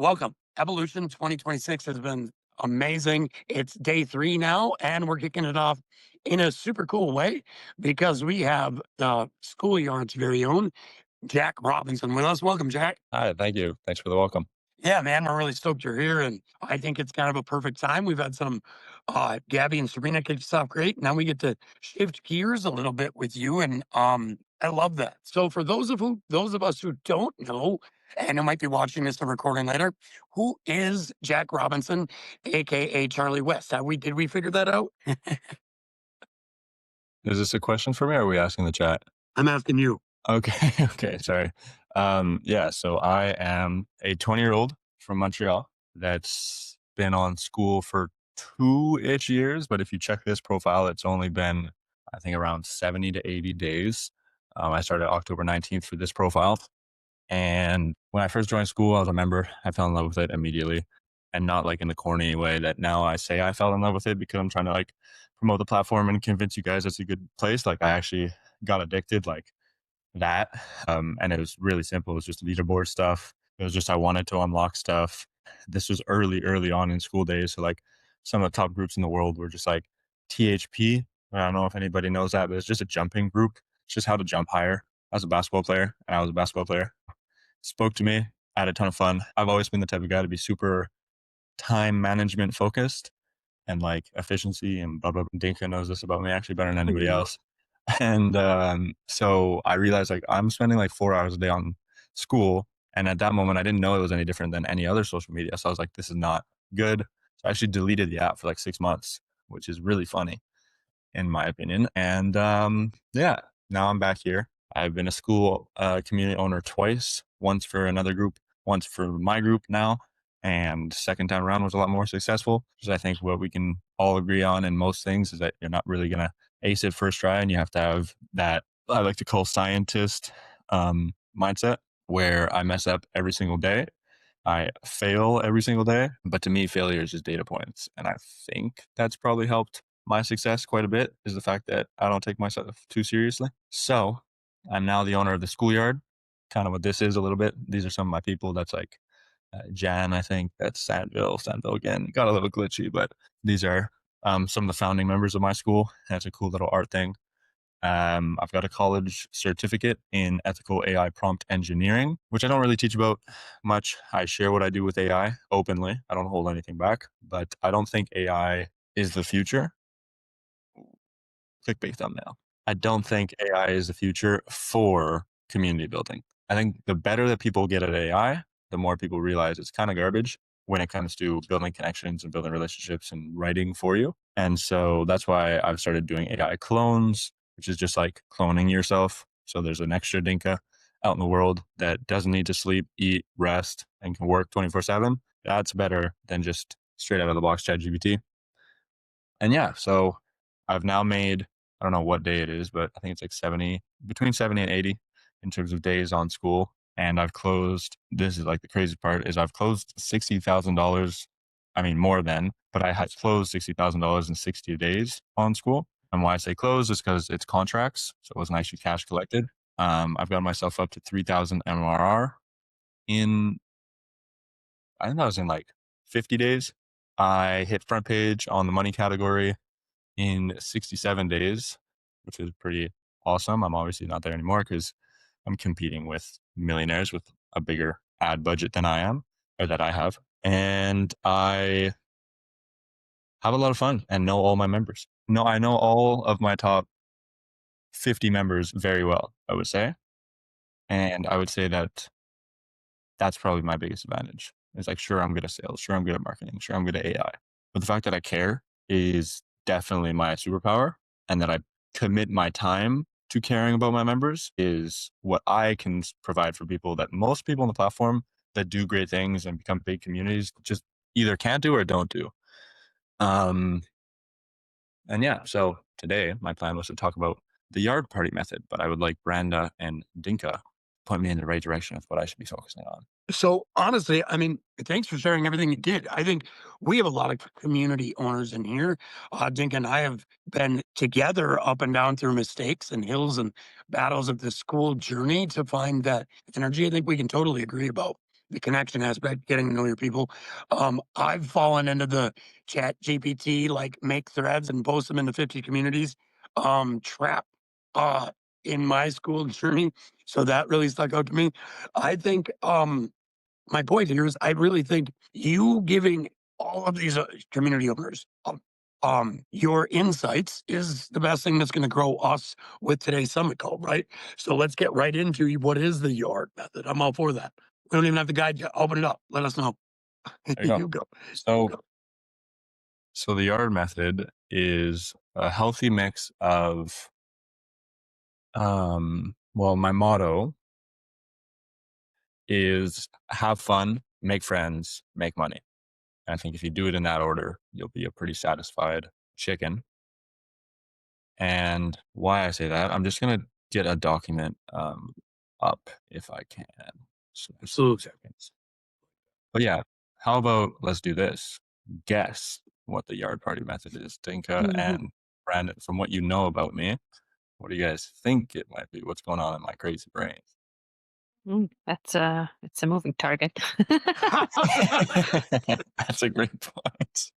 welcome. Evolution 2026 has been amazing. It's day 3 now, and we're kicking it off in a super cool way because we have the Skoolyard's very own Jack Robinson with us. Welcome, Jack. Hi, thank you. Thanks for the welcome. Yeah, man, we're really stoked you're here, and I think it's kind of a perfect time. We've had some Gabby and Sabrina kick us off great. Now we get to shift gears a little bit with you, and I love that. So for those of us who don't know, and who might be watching this and recording later, who is Jack Robinson, aka Charlie West? Did we figure that out? Is this a question for me or are we asking the chat? I'm asking you. Okay, okay, sorry. Yeah, so I am a 20-year-old from Montreal that's been on Skool for 2-ish years, but if you check this profile, it's only been, I think, around 70 to 80 days. I started October 19th for this profile. And when I first joined Skool, I was a member. I fell in love with it immediately, and not like in the corny way that now I say I fell in love with it because I'm trying to like promote the platform and convince you guys it's a good place. Like I actually got addicted like that. And it was really simple. It was just leaderboard stuff. It was just I wanted to unlock stuff. This was early on in school days. So like some of the top groups in the world were just like THP. I don't know if anybody knows that, but it's just a jumping group. It's just how to jump higher. I was a basketball player, and I was a basketball player. Spoke to me. I had a ton of fun. I've always been the type of guy to be super time management focused and like efficiency and blah, blah, blah. Dinka knows this about me actually better than anybody else. And so I realized like I'm spending like 4 hours a day on Skool. And at that moment, I didn't know it was any different than any other social media. So I was like, this is not good. So I actually deleted the app for like 6 months, which is really funny in my opinion. And yeah, now I'm back here. I've been a Skool community owner twice, once for another group, once for my group now. And second time around was a lot more successful. Because I think what we can all agree on in most things is that you're not really going to ace it first try. And you have to have that, I like to call scientist mindset, where I mess up every single day. I fail every single day. But to me, failure is just data points. And I think that's probably helped my success quite a bit, is the fact that I don't take myself too seriously. So I'm now the owner of the Skoolyard. Kind of what this is a little bit. These are some of my people. That's like Jan, I think. That's Sandville again. Got a little glitchy, but these are some of the founding members of my school. That's a cool little art thing. I've got a college certificate in ethical AI prompt engineering, which I don't really teach about much. I share what I do with AI openly. I don't hold anything back, but I don't think AI is the future. Clickbait thumbnail. I don't think AI is the future for community building. I think the better that people get at AI, the more people realize it's kind of garbage when it comes to building connections and building relationships and writing for you. And so that's why I've started doing AI clones, which is just like cloning yourself. So there's an extra Dinka out in the world that doesn't need to sleep, eat, rest, and can work 24/7. That's better than just straight out of the box ChatGPT. And yeah, so I've now made, I don't know what day it is, but I think it's like 70, between 70 and 80 in terms of days on Skool. And I've closed, this is like the crazy part, is I've closed $60,000. I mean, more than, but I had closed $60,000 in 60 days on Skool. And why I say closed is because it's contracts. So it wasn't actually cash collected. I've got myself up to 3,000 MRR in, I think that was in like 50 days. I hit front page on the money category in 67 days, which is pretty awesome. I'm obviously not there anymore because I'm competing with millionaires with a bigger ad budget than I am, or that I have. And I have a lot of fun and know all my members. No, I know all of my top 50 members very well, I would say. And I would say that that's probably my biggest advantage. It's like, sure, I'm good at sales. Sure, I'm good at marketing. Sure, I'm good at AI. But the fact that I care is definitely my superpower. And that I commit my time to caring about my members is what I can provide for people that most people on the platform that do great things and become big communities just either can't do or don't do. Um, and yeah, so today my plan was to talk about the yard party method, but I would like Branda and Dinka point me in the right direction of what I should be focusing on. So honestly, I mean, thanks for sharing everything you did. I think we have a lot of community owners in here. Dink and I have been together up and down through mistakes and hills and battles of the Skool journey to find that energy. I think we can totally agree about the connection aspect, getting to know your people. I've fallen into the chat GPT, like make threads and post them into 50 communities, trap, uh, in my school journey. So that really stuck out to me. I think, my point here is I really think you giving all of these community owners your insights is the best thing that's going to grow us with today's summit call, right? So let's get right into what is the yard method. I'm all for that. We don't even have to guide you. Open it up. Let us know. There you go. You go. You So, go. so the yard method is a healthy mix of, well, my motto is have fun, make friends, make money. And I think if you do it in that order, you'll be a pretty satisfied chicken. And why I say that, I'm just gonna get a document up if I can. So just a few Absolutely. seconds. But yeah, how about let's do this? Guess what the yard party method is, Dinka Mhm. and Brandon. From what you know about me, what do you guys think it might be? What's going on in my crazy brain? That's it's a moving target. That's a great point.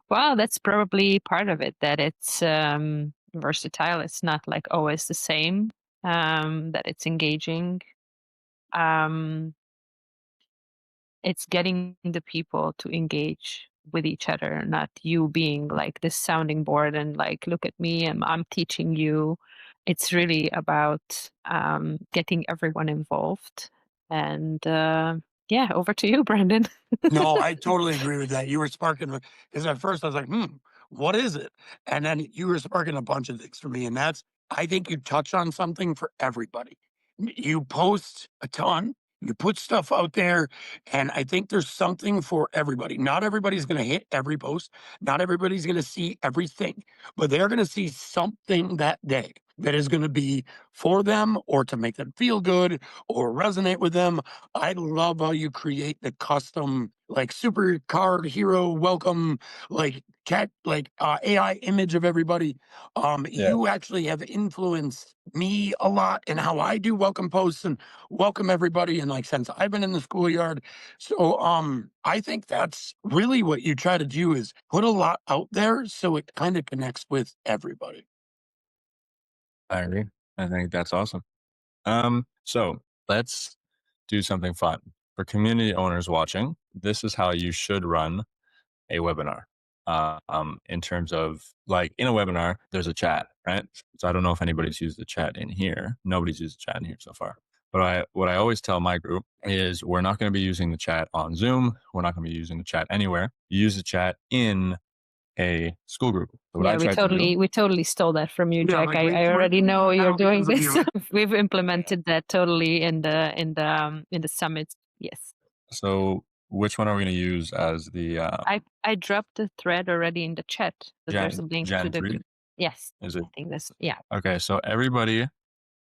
Well, that's probably part of it, that it's versatile. It's not like always the same. That it's engaging. Um, it's getting the people to engage with each other, not you being like this sounding board and like, look at me, and I'm teaching you. It's really about getting everyone involved. And yeah, over to you, Brandon. No, I totally agree with that. You were sparking because at first I was like, what is it? And then you were sparking a bunch of things for me. And that's, I think you touch on something for everybody. You post a ton, you put stuff out there, and I think there's something for everybody. Not everybody's going to hit every post, not everybody's going to see everything, but they're going to see something that day that is going to be for them or to make them feel good or resonate with them. I love how you create the custom, like super card hero welcome, like chat, like AI image of everybody. Yeah. You actually have influenced me a lot in how I do welcome posts and welcome everybody. And like since I've been in the schoolyard, so I think that's really what you try to do is put a lot out there so it kind of connects with everybody. I agree. I think that's awesome. So let's do something fun. For community owners watching, this is how you should run a webinar. In terms of like in a webinar, there's a chat, right? So I don't know if anybody's used the chat in here. Nobody's used the chat in here so far. But what I always tell my group is we're not going to be using the chat on Zoom. We're not going to be using the chat anywhere. You use the chat in a school group. So what Yeah, I try to do, we totally stole that from you, Yeah, Jack. like I we're already doing know that you're now doing because of this. you. We've implemented that totally in the summit. Yes. so which one are we going to use as the I dropped the thread already in the chat. So there's a link to Gen the 3? yes. Is it? I think that's yeah. Okay, so everybody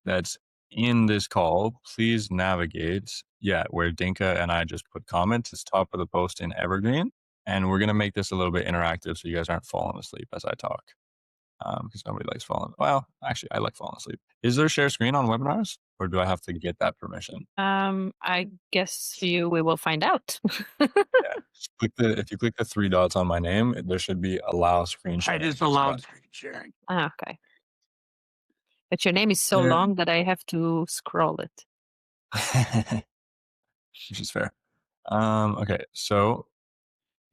that's in this call, please navigate, where Dinka and I just put comments. It's top of the post in Evergreen. And we're going to make this a little bit interactive so you guys aren't falling asleep as I talk. Because nobody likes falling. Well, actually, I like falling asleep. Is there share screen on webinars or do I have to get that permission? I guess we will find out. Yeah. Just if you click the three dots on my name, there should be allow screen I sharing. just allowed screen sharing. Okay. But your name is so Yeah. long that I have to scroll it. Which is fair. Okay, so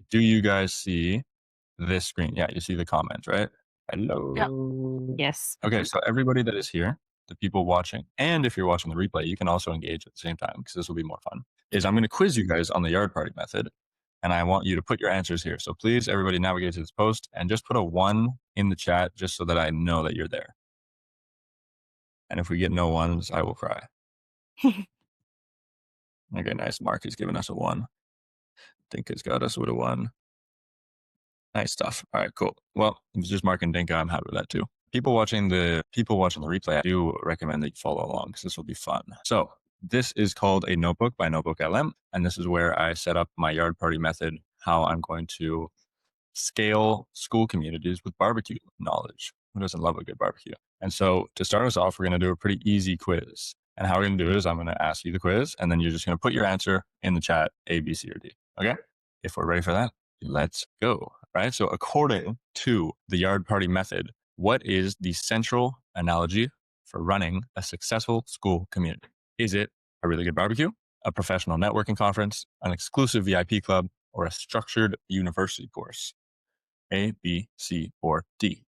do you guys see this screen? Yeah, you see the comments, right? Hello. Yes. Okay, so everybody that is here, the people watching, and if you're watching the replay, you can also engage at the same time because this will be more fun. Is I'm going to quiz you guys on the yard party method, and I want you to put your answers here. So please, everybody, navigate to this post and just put a 1 in the chat just so that I know that you're there. And if we get no ones, I will cry. Okay, nice. Mark has given us a 1. Dinka's got us with a 1. Nice stuff. All right, cool. Well, if it's just Mark and Dinka, I'm happy with that too. People watching the replay, I do recommend that you follow along because this will be fun. So this is called a notebook by Notebook LM, and this is where I set up my yard party method, how I'm going to scale school communities with barbecue knowledge. Who doesn't love a good barbecue? And so to start us off, we're going to do a pretty easy quiz. And how we're going to do it is I'm going to ask you the quiz, and then you're just going to put your answer in the chat, A, B, C, or D. Okay? If we're ready for that, let's go. All right. So according to the yard party method, what is the central analogy for running a successful school community? Is it a really good barbecue, a professional networking conference, an exclusive VIP club, or a structured university course? A, B, C, or D?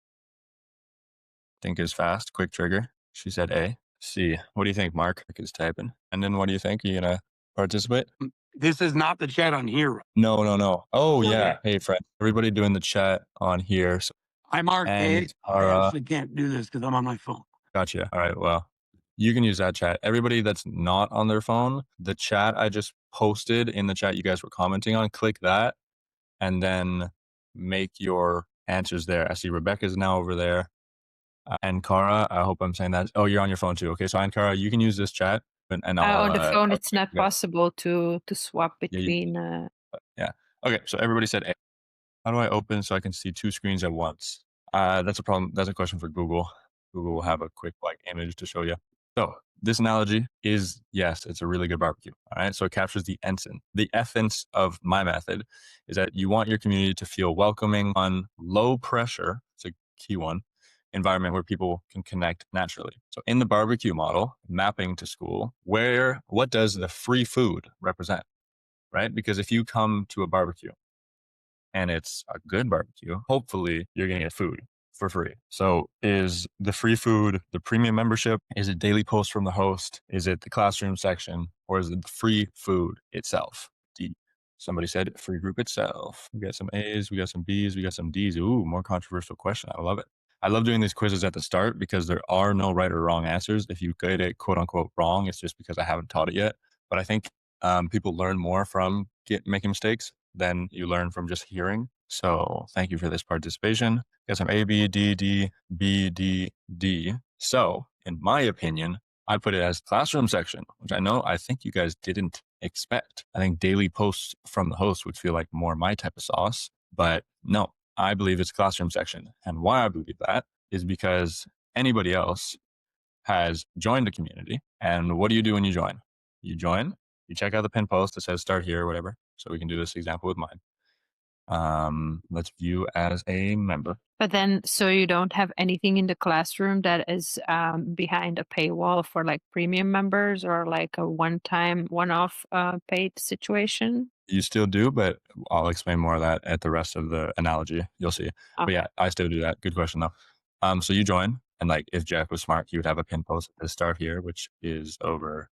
Think is fast, quick trigger. She said A. C. What do you think, Mark? Is typing. And then what do you think? Are you going to participate? This is not the chat on here. No. Oh, Okay. yeah. Hey, friend. Everybody doing the chat on here. So, I marked A. and I actually can't do this because I'm on my phone. Gotcha. All right. Well, you can use that chat. Everybody that's not on their phone, the chat I just posted in the chat you guys were commenting on, click that and then make your answers there. I see Rebecca's now over there. And Cara, I hope I'm saying that. Oh, you're on your phone too. Okay. So, Cara, you can use this chat. And I'll, on the phone, it's not yeah. possible to swap between. Yeah. Okay. So everybody said A. How do I open so I can see two screens at once? That's a problem. That's a question for Google. Google will have a quick image to show you. So this analogy is, yes, it's a really good barbecue. All right. So it captures the ensign. The essence of my method is that you want your community to feel welcoming on low pressure. It's a key one. Environment where people can connect naturally. So in the barbecue model, mapping to school, what does the free food represent? Right? Because if you come to a barbecue and it's a good barbecue, hopefully you're going to get food for free. So is the free food the premium membership? Is it daily posts from the host? Is it the classroom section? Or is it the free food itself? D. Somebody said free group itself. We got some A's, we got some B's, we got some D's. Ooh, more controversial question. I love it. I love doing these quizzes at the start because there are no right or wrong answers. If you get it quote unquote wrong, it's just because I haven't taught it yet. But I think people learn more from making mistakes than you learn from just hearing. So thank you for this participation. Got some A, B, D, D, B, D, D. So in my opinion, I put it as classroom section, which I think you guys didn't expect. I think daily posts from the host would feel like more my type of sauce, but no, I believe it's classroom section. And why I believe that is because anybody else has joined the community. And what do you do when you join? You join, you check out the pin post that says start here or whatever. So we can do this example with mine. Let's view as a member. But then, so you don't have anything in the classroom that is behind a paywall for like premium members or like a one-off paid situation? You still do, but I'll explain more of that at the rest of the analogy. You'll see. But yeah, I still do that. Good question though. So you join, and like if Jack was smart, he would have a pin post to start here, which is over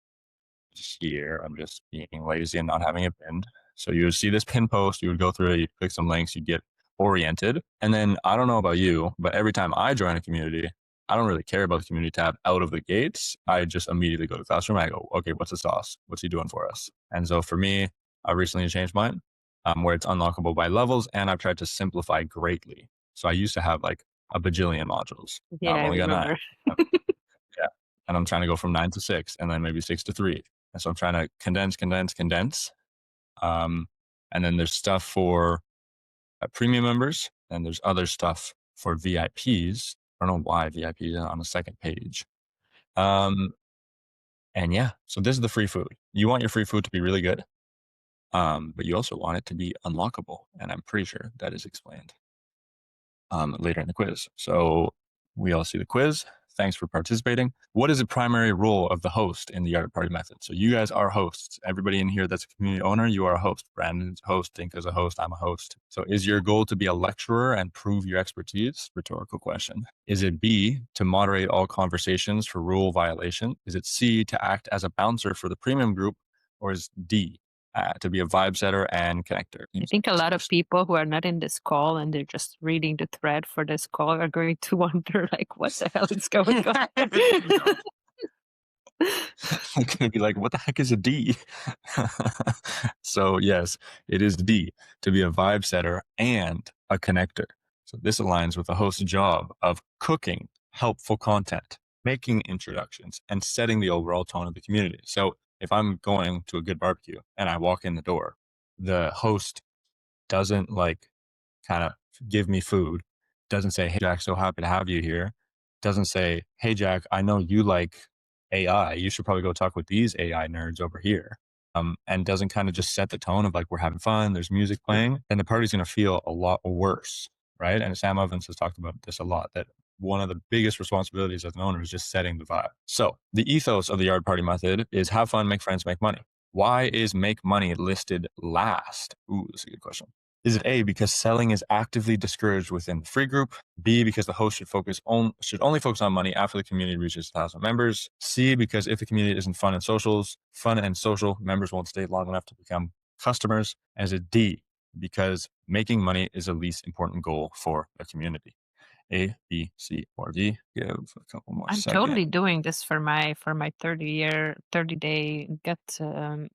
here. I'm just being lazy and not having it pinned. So you would see this pin post, you would go through it, you'd click some links, you'd get oriented. And then I don't know about you, but every time I join a community, I don't really care about the community tab out of the gates. I just immediately go to classroom. I go, okay, what's the sauce? What's he doing for us? And so for me, I recently changed mine where it's unlockable by levels, and I've tried to simplify greatly. So I used to have like a bajillion modules. Yeah, Now I've only got 9. Yeah. And I'm trying to go from 9 to 6 and then maybe 6 to 3. And so I'm trying to condense. And then there's stuff for premium members, and there's other stuff for VIPs. I don't know why VIPs are on the second page. And yeah, so this is the free food. You want your free food to be really good, but you also want it to be unlockable. And I'm pretty sure that is explained later in the quiz. So we all see the quiz. Thanks for participating. What is the primary role of the host in the yard party method? So you guys are hosts. Everybody in here that's a community owner, you are a host. Brandon's a host, Dinka's a host, I'm a host. So is your goal to be a lecturer and prove your expertise? Rhetorical question. Is it B, to moderate all conversations for rule violation? Is it C, to act as a bouncer for the premium group? Or is D, to be a vibe setter and connector? I think a lot of people who are not in this call and they're just reading the thread for this call are going to wonder, like, what the hell is going on? I'm going to be like, what the heck is a D? So yes, it is D, to be a vibe setter and a connector. So this aligns with the host's job of cooking helpful content, making introductions, and setting the overall tone of the community. So if I'm going to a good barbecue and I walk in the door, the host doesn't like kind of give me food, doesn't say, hey, Jack, so happy to have you here. Doesn't say, hey, Jack, I know you like AI, you should probably go talk with these AI nerds over here. And doesn't kind of just set the tone of like, we're having fun, there's music playing, and the party's going to feel a lot worse. Right. And Sam Evans has talked about this a lot, that one of the biggest responsibilities as an owner is just setting the vibe. So the ethos of the yard party method is have fun, make friends, make money. Why is make money listed last? Ooh, that's a good question. Is it A, because selling is actively discouraged within the free group? B, because the host should only focus on money after the community reaches 1,000 members? C, because if the community isn't fun and social, members won't stay long enough to become customers? And is it D, because making money is the least important goal for a community? A, B, C, or D? Give a couple more I'm seconds. totally doing this for my 30-day gut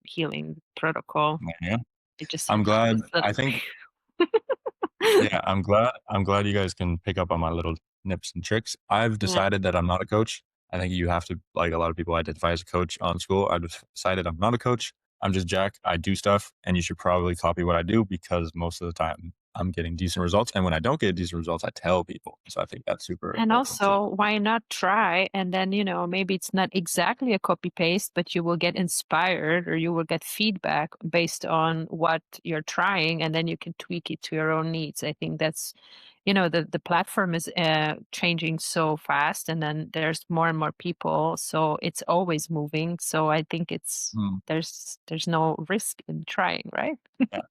healing protocol. Yeah. It just I'm glad. this little- I think yeah, I'm glad you guys can pick up on my little nips and tricks. I've decided that I'm not a coach. I think you have to, like a lot of people identify as a coach on Skool. I've decided I'm not a coach. I'm just Jack. I do stuff, and you should probably copy what I do because most of the time I'm getting decent results. And when I don't get decent results, I tell people. So I think that's super And important too. also, why not try? And then, maybe it's not exactly a copy paste, but you will get inspired or you will get feedback based on what you're trying, and then you can tweak it to your own needs. I think that's, the platform is changing so fast, and then there's more and more people, so it's always moving. So I think there's no risk in trying, right? Yeah,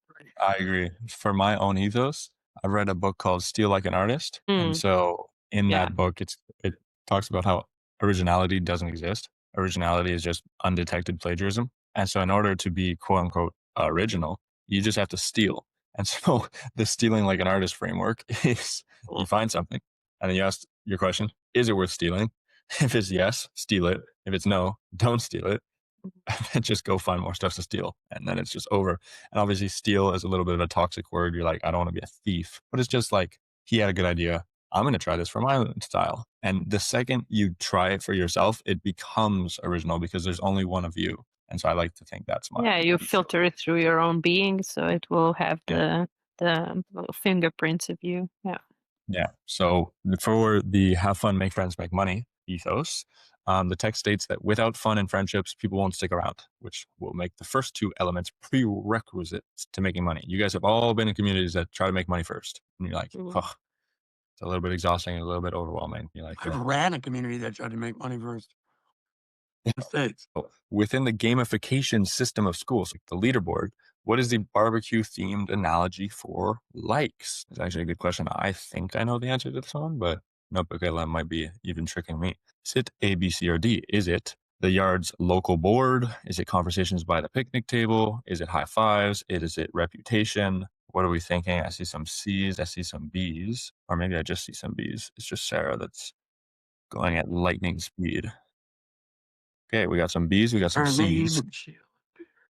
I agree. For my own ethos, I read a book called Steal Like an Artist. And so in Yeah. that book, it talks about how originality doesn't exist. Originality is just undetected plagiarism. And so in order to be quote unquote original, you just have to steal. And so the stealing like an artist framework is you find something and then you ask your question, is it worth stealing? If it's yes, steal it. If it's no, don't steal it. And just go find more stuff to steal. And then it's just over. And obviously steal is a little bit of a toxic word. You're like, I don't want to be a thief, but it's just like, he had a good idea. I'm going to try this for my own style. And the second you try it for yourself, it becomes original because there's only one of you. And so I like to think that's my. Yeah, you filter it through your own being, so it will have the fingerprints of you. Yeah. Yeah. So for the have fun, make friends, make money ethos, the text states that without fun and friendships, people won't stick around, which will make the first two elements prerequisites to making money. You guys have all been in communities that try to make money first. And you're like, oh, it's a little bit exhausting, a little bit overwhelming. You're like, I ran a community that tried to make money first. In the States. Within the gamification system of schools, like the leaderboard, what is the barbecue themed analogy for likes? It's actually a good question. I think I know the answer to this one, but nope. Okay, that might be even tricking me. Is it A, B, C, or D? Is it the yard's local board? Is it conversations by the picnic table? Is it high fives? Is it reputation? What are we thinking? I see some C's. I see some B's, or maybe I just see some B's. It's just Sarah that's going at lightning speed. Okay, we got some B's, we got some C's.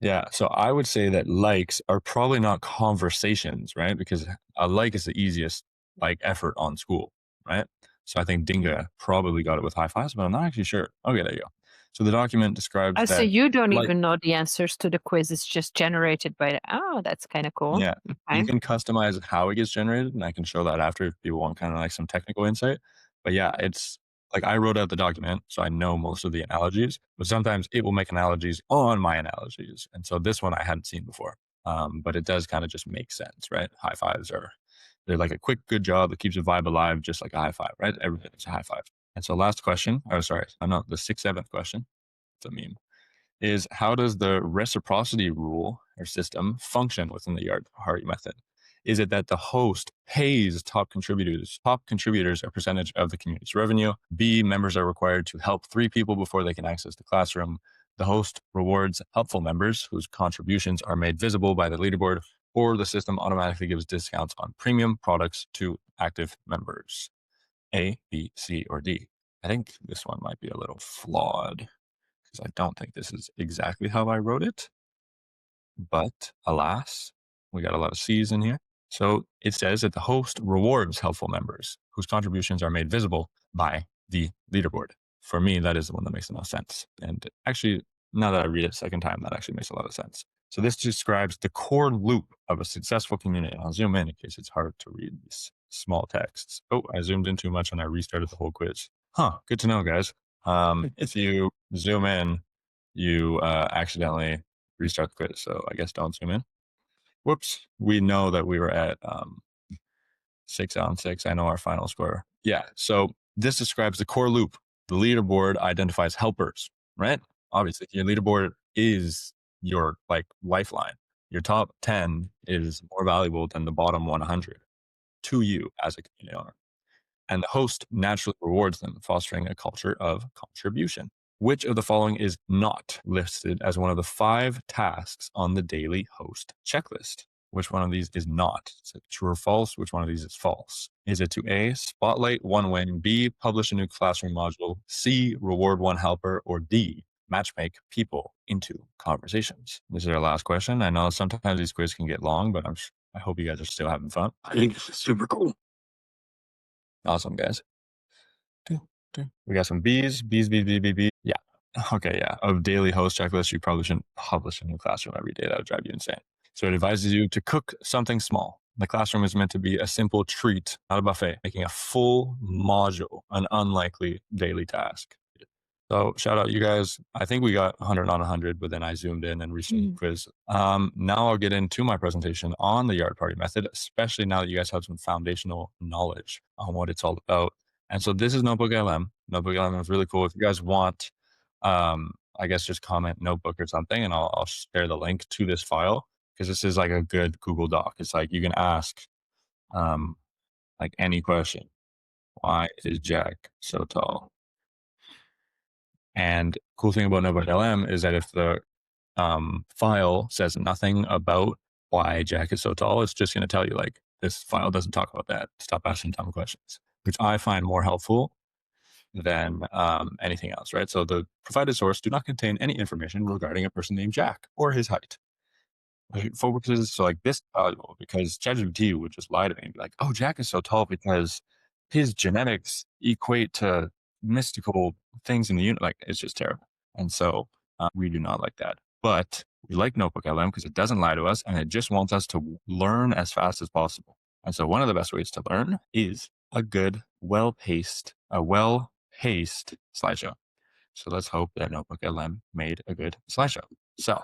Yeah, so I would say that likes are probably not conversations, right? Because a like is the easiest like effort on Skool, right? So I think Dinka probably got it with high fives, but I'm not actually sure. Okay, there you go. So the document describes that. So you don't even know the answers to the quiz. It's just generated by that's kind of cool. Yeah, you can customize how it gets generated, and I can show that after if people want kind of like some technical insight. But yeah, it's like I wrote out the document, so I know most of the analogies, but sometimes it will make analogies on my analogies. And so this one I hadn't seen before, but it does kind of just make sense, right? High fives they're like a quick, good job that keeps a vibe alive, just like a high five, right? Everything is a high five. And so last question, I'm not the 7th question. It's a meme. Is how does the reciprocity rule or system function within the yard party method? Is it that the host pays top contributors a percentage of the community's revenue? B, members are required to help 3 people before they can access the classroom. The host rewards helpful members whose contributions are made visible by the leaderboard, or the system automatically gives discounts on premium products to active members. A, B, C, or D? I think this one might be a little flawed because I don't think this is exactly how I wrote it. But alas, we got a lot of C's in here. So it says that the host rewards helpful members whose contributions are made visible by the leaderboard. For me, that is the one that makes the most sense. And actually, now that I read it a second time, that actually makes a lot of sense. So this describes the core loop of a successful community. I'll zoom in case it's hard to read these small texts. Oh, I zoomed in too much and I restarted the whole quiz. Good to know, guys. If you zoom in, you accidentally restart the quiz. So I guess don't zoom in. Whoops. We know that we were at 6-on-6. I know our final score. Yeah. So this describes the core loop. The leaderboard identifies helpers, right? Obviously, your leaderboard is your like lifeline. Your top 10 is more valuable than the bottom 100 to you as a community owner. And the host naturally rewards them, fostering a culture of contribution. Which of the following is not listed as one of the 5 tasks on the daily host checklist? Which one of these is not? Is it true or false? Which one of these is false? Is it to A, spotlight one win, B, publish a new classroom module, C, reward one helper, or D, matchmake people into conversations? This is our last question. I know sometimes these quizzes can get long, but I hope you guys are still having fun. I think this is super cool. Awesome, guys. We got some B's. Yeah. Okay, yeah. Of daily host checklist, you probably shouldn't publish a new classroom every day. That would drive you insane. So it advises you to cook something small. The classroom is meant to be a simple treat, not a buffet. Making a full module an unlikely daily task. So shout out you guys. I think we got 100 on 100, but then I zoomed in and restarted the quiz. Now I'll get into my presentation on the yard party method, especially now that you guys have some foundational knowledge on what it's all about. And so this is Notebook LM. Notebook LM is really cool. If you guys want, I guess just comment notebook or something, and I'll share the link to this file, because this is like a good Google Doc. It's like you can ask like any question. Why is Jack so tall? And cool thing about Notebook LM is that if the file says nothing about why Jack is so tall, it's just going to tell you like, this file doesn't talk about that. Stop asking dumb questions, which I find more helpful than anything else, right? So the provided source do not contain any information regarding a person named Jack or his height. Focuses so like this valuable because ChatGPT would just lie to me and be like, "Oh, Jack is so tall because his genetics equate to mystical things in the unit." Like it's just terrible, and so we do not like that. But we like Notebook LM because it doesn't lie to us and it just wants us to learn as fast as possible. And so one of the best ways to learn is a good, well-paced slideshow. So let's hope that Notebook LM made a good slideshow. So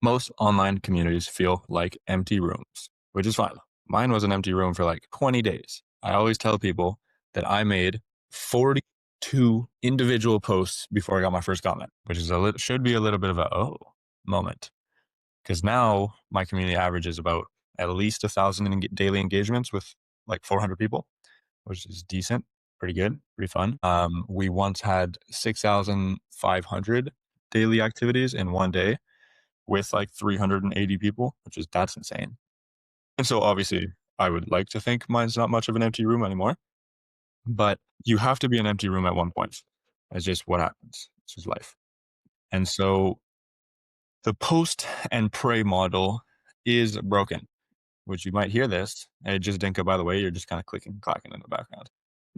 most online communities feel like empty rooms, which is fine. Mine was an empty room for like 20 days. I always tell people that I made 42 individual posts before I got my first comment, which is should be a little bit of a moment. Because now my community average is about at least 1,000 daily engagements with like 400 people, which is decent, pretty good, pretty fun. We once had 6,500 daily activities in one day with like 380 people, that's insane. And so obviously I would like to think mine's not much of an empty room anymore, but you have to be an empty room at one point. That's just what happens. This is life. And so the post and pray model is broken, which you might hear this. And just Dinka, by the way, you're just kind of clicking, clacking in the background.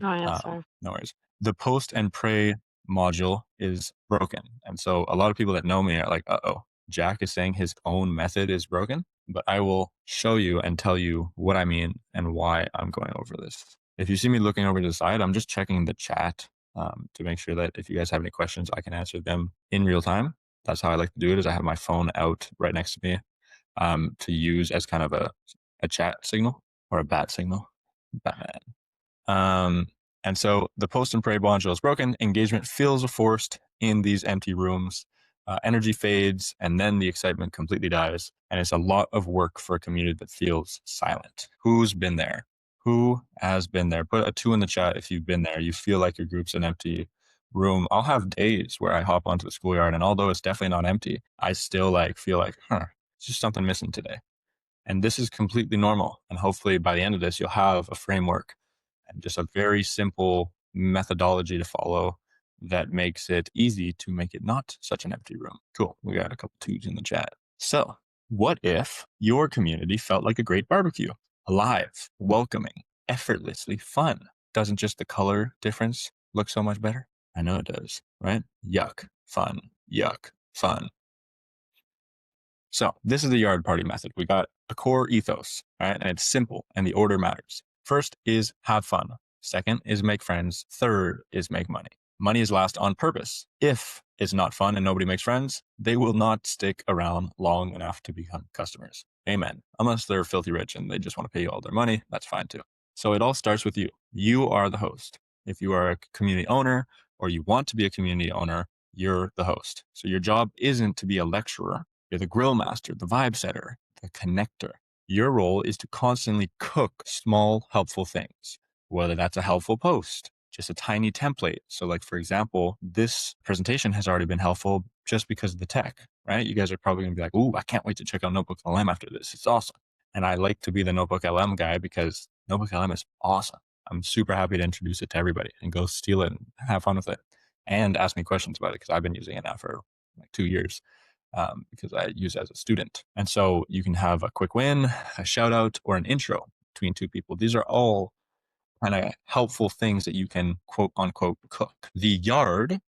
Oh, yeah, sorry. No worries. The post and pray module is broken. And so a lot of people that know me are like, uh-oh, Jack is saying his own method is broken, but I will show you and tell you what I mean and why I'm going over this. If you see me looking over to the side, I'm just checking the chat to make sure that if you guys have any questions, I can answer them in real time. That's how I like to do it, is I have my phone out right next to me to use as kind of a chat signal or a bat signal. Batman. And so the post and pray module is broken. Engagement feels forced in these empty rooms. Energy fades, and then the excitement completely dies. And it's a lot of work for a community that feels silent. Who's been there? Who has been there? Put a 2 in the chat if you've been there. You feel like your group's an empty room. I'll have days where I hop onto the schoolyard, and although it's definitely not empty, I still feel like, it's just something missing today. And this is completely normal. And hopefully by the end of this, you'll have a framework and just a very simple methodology to follow that makes it easy to make it not such an empty room. Cool. We got a couple 2s in the chat. So what if your community felt like a great barbecue? Alive, welcoming, effortlessly fun. Doesn't just the color difference look so much better? I know it does, right? Yuck, fun, yuck, fun. So this is the yard party method. We got a core ethos, right? And it's simple and the order matters. First is have fun. Second is make friends. Third is make money. Money is last on purpose. If it's not fun and nobody makes friends, they will not stick around long enough to become customers. Amen. Unless they're filthy rich and they just want to pay you all their money, that's fine too. So it all starts with you. You are the host. If you are a community owner or you want to be a community owner, you're the host. So your job isn't to be a lecturer. You're the grill master, the vibe setter, the connector. Your role is to constantly cook small, helpful things, whether that's a helpful post, just a tiny template. So like, for example, this presentation has already been helpful just because of the tech, right? You guys are probably gonna be like, ooh, I can't wait to check out Notebook LM after this. It's awesome. And I like to be the Notebook LM guy because Notebook LM is awesome. I'm super happy to introduce it to everybody and go steal it and have fun with it and ask me questions about it because I've been using it now for like 2 years. Because I use it as a student. And so you can have a quick win, a shout out, or an intro between two people. These are all kind of helpful things that you can quote unquote cook. The yard,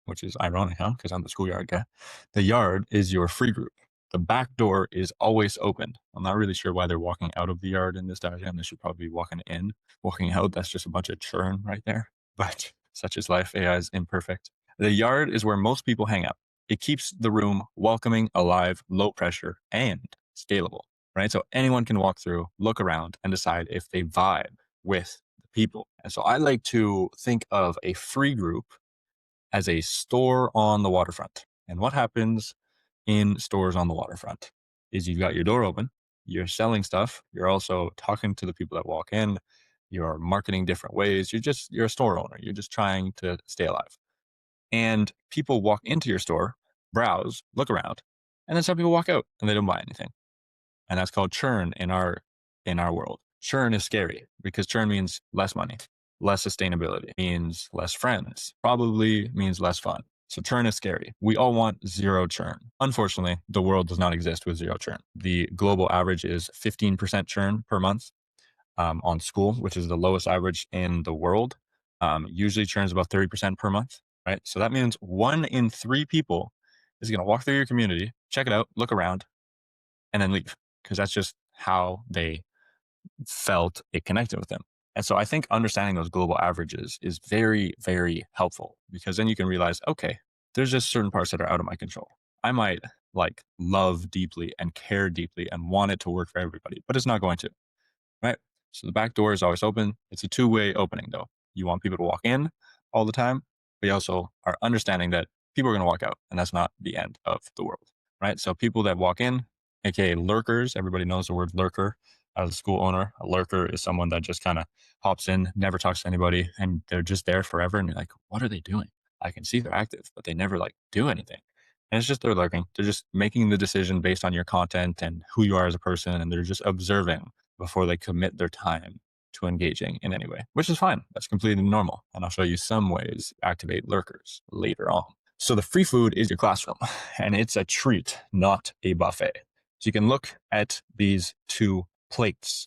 which is ironic, huh? Because I'm the schoolyard guy. The yard is your free group. The back door is always open. I'm not really sure why they're walking out of the yard in this diagram. They should probably be walking in. Walking out, that's just a bunch of churn right there. But such is life. AI is imperfect. The yard is where most people hang out. It keeps the room welcoming, alive, low pressure, and scalable, right? So anyone can walk through, look around, and decide if they vibe with the people. And so I like to think of a free group as a store on the waterfront. And what happens in stores on the waterfront is you've got your door open, you're selling stuff, you're also talking to the people that walk in, you're marketing different ways, you're a store owner, you're just trying to stay alive. And people walk into your store, browse, look around, and then some people walk out and they don't buy anything. And that's called churn in our world. Churn is scary because churn means less money, less sustainability, means less friends, probably means less fun. So churn is scary. We all want zero churn. Unfortunately, the world does not exist with zero churn. The global average is 15% churn per month on Skool, which is the lowest average in the world. Usually churns about 30% per month, right? So that means 1 in 3 people is going to walk through your community, check it out, look around, and then leave because that's just how they felt it connected with them. And so I think understanding those global averages is very, very helpful because then you can realize, okay, there's just certain parts that are out of my control. I might like love deeply and care deeply and want it to work for everybody, but it's not going to, right? So the back door is always open. It's a two-way opening though. You want people to walk in all the time, but you also are understanding that people are going to walk out and that's not the end of the world, right? So people that walk in, aka lurkers, everybody knows the word lurker. As a school owner, a lurker is someone that just kind of hops in, never talks to anybody, and they're just there forever. And you're like, what are they doing? I can see they're active, but they never like do anything. And it's just they're lurking. They're just making the decision based on your content and who you are as a person. And they're just observing before they commit their time to engaging in any way, which is fine. That's completely normal. And I'll show you some ways to activate lurkers later on. So the free food is your classroom and it's a treat, not a buffet. So you can look at these two plates.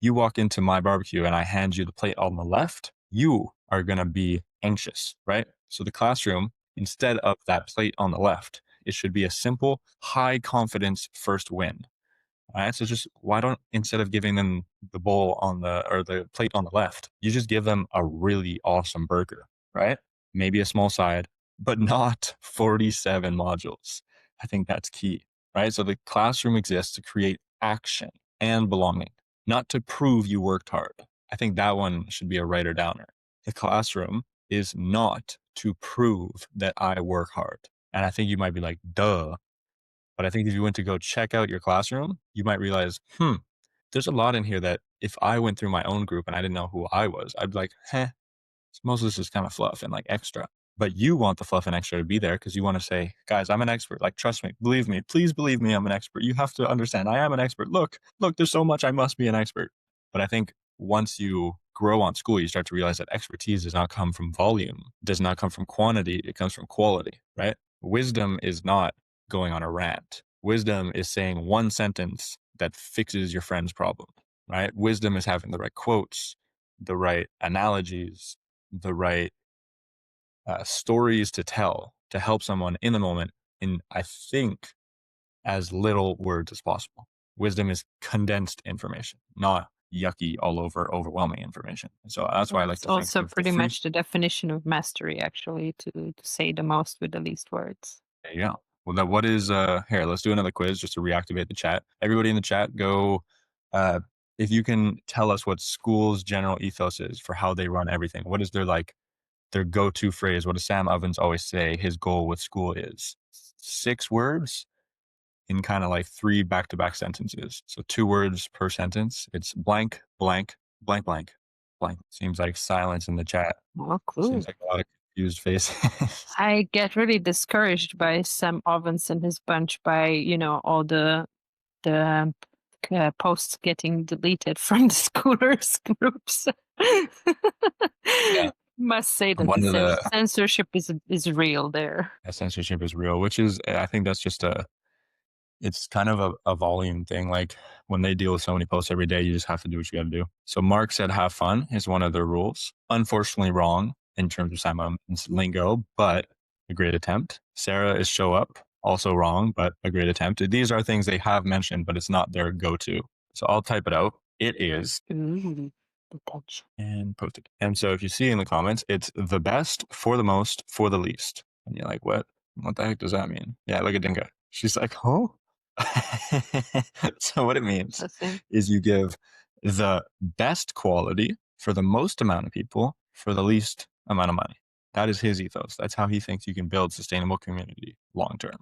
You walk into my barbecue and I hand you the plate on the left, you are going to be anxious, right? So the classroom, instead of that plate on the left, it should be a simple, high confidence first win. All right. So just why don't, instead of giving them the the plate on the left, you just give them a really awesome burger, right? Maybe a small side, but not 47 modules. I think that's key, right? So the classroom exists to create action and belonging, not to prove you worked hard. I think that one should be a writer downer. The classroom is not to prove that I work hard. And I think you might be like, duh. But I think if you went to go check out your classroom, you might realize, there's a lot in here that if I went through my own group and I didn't know who I was, I'd be like, most of this is kind of fluff and like extra. But you want the fluff and extra to be there because you want to say, guys, I'm an expert. Like, trust me, believe me, please believe me, I'm an expert. You have to understand I am an expert. Look, there's so much I must be an expert. But I think once you grow on Skool, you start to realize that expertise does not come from volume, does not come from quantity, it comes from quality, right? Wisdom is not going on a rant. Wisdom is saying one sentence that fixes your friend's problem, right? Wisdom is having the right quotes, the right analogies, the right stories to tell to help someone in the moment in, I think, as little words as possible. Wisdom is condensed information, not yucky, all over, overwhelming information. So that's why I like It's to think also of the pretty free. much the definition of mastery, actually, to say the most with the least words. There you go. Well, now what is here? Let's do another quiz just to reactivate the chat. Everybody in the chat, go. If you can tell us what Skool's general ethos is for how they run everything. What is their go-to phrase? What does Sam Ovens always say his goal with Skool is? 6 words in kind of like 3 back-to-back sentences. So 2 words per sentence. It's blank, blank, blank, blank, blank. Seems like silence in the chat. Oh, cool. Seems like a lot of confused faces. I get really discouraged by Sam Ovens and his bunch by, all the posts getting deleted from the schoolers groups. Yeah. Must say that One the of the censorship is real there. censorship is real, which is, I think that's just it's kind of a volume thing. Like when they deal with so many posts every day, you just have to do what you got to do. So Mark said, have fun is one of their rules. Unfortunately wrong in terms of Simon's lingo, but a great attempt. Sarah is show up, also wrong, but a great attempt. These are things they have mentioned, but it's not their go-to. So I'll type it out. It is. Ooh, detention. And post it. And so if you see in the comments, it's the best, for the most, for the least. And you're like, what? What the heck does that mean? Yeah, look at Dinka. She's like, huh? So what it means is you give the best quality for the most amount of people for the least amount of money. That is his ethos. That's how he thinks you can build sustainable community long term.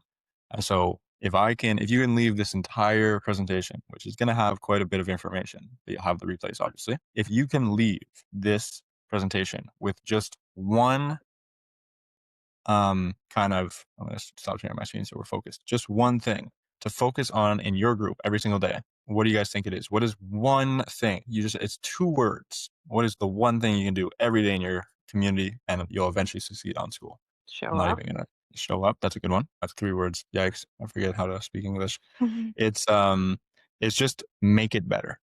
And so if you can leave this entire presentation, which is going to have quite a bit of information, but you'll have the replays, obviously. If you can leave this presentation with just one I'm going to stop sharing my screen so we're focused. Just one thing to focus on in your group every single day. What do you guys think it is? What is one thing? It's 2 words. What is the one thing you can do every day in your community and you'll eventually succeed on Skool? Show I'm not up. even gonna show up. That's a good one. That's 3 words. Yikes. I forget how to speak English. It's just make it better.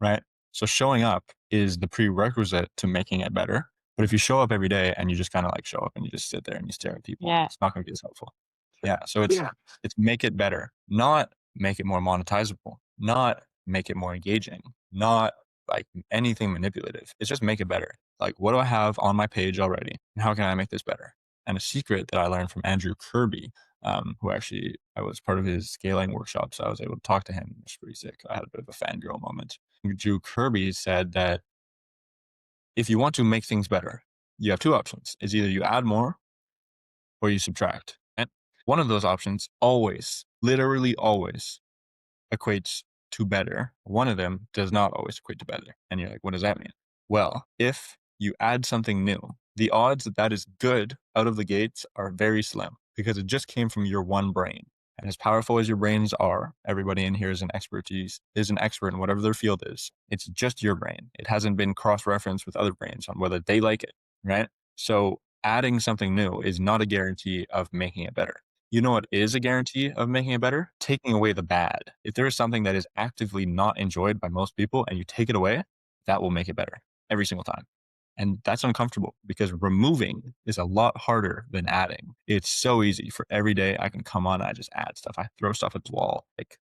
Right? So showing up is the prerequisite to making it better. But if you show up every day and you just kind of like show up and you just sit there and you stare at people, it's not going to be as helpful. Yeah. So it's make it better, not make it more monetizable, not make it more engaging, not like anything manipulative. It's just make it better. Like, what do I have on my page already? And how can I make this better? And a secret that I learned from Andrew Kirby, who actually I was part of his scaling workshop. So I was able to talk to him. It was pretty sick. I had a bit of a fangirl moment. Andrew Kirby said that if you want to make things better, you have 2 options. It's either you add more or you subtract. And one of those options always, literally always, equates to better. One of them does not always equate to better. And you're like, what does that mean? Well, if you add something new, the odds that is good out of the gates are very slim because it just came from your one brain. And as powerful as your brains are, everybody in here is an expert in whatever their field is. It's just your brain. It hasn't been cross-referenced with other brains on whether they like it, right? So adding something new is not a guarantee of making it better. You know what is a guarantee of making it better? Taking away the bad. If there is something that is actively not enjoyed by most people and you take it away, that will make it better every single time. And that's uncomfortable because removing is a lot harder than adding. It's so easy for every day I can come on and I just add stuff. I throw stuff at the wall, like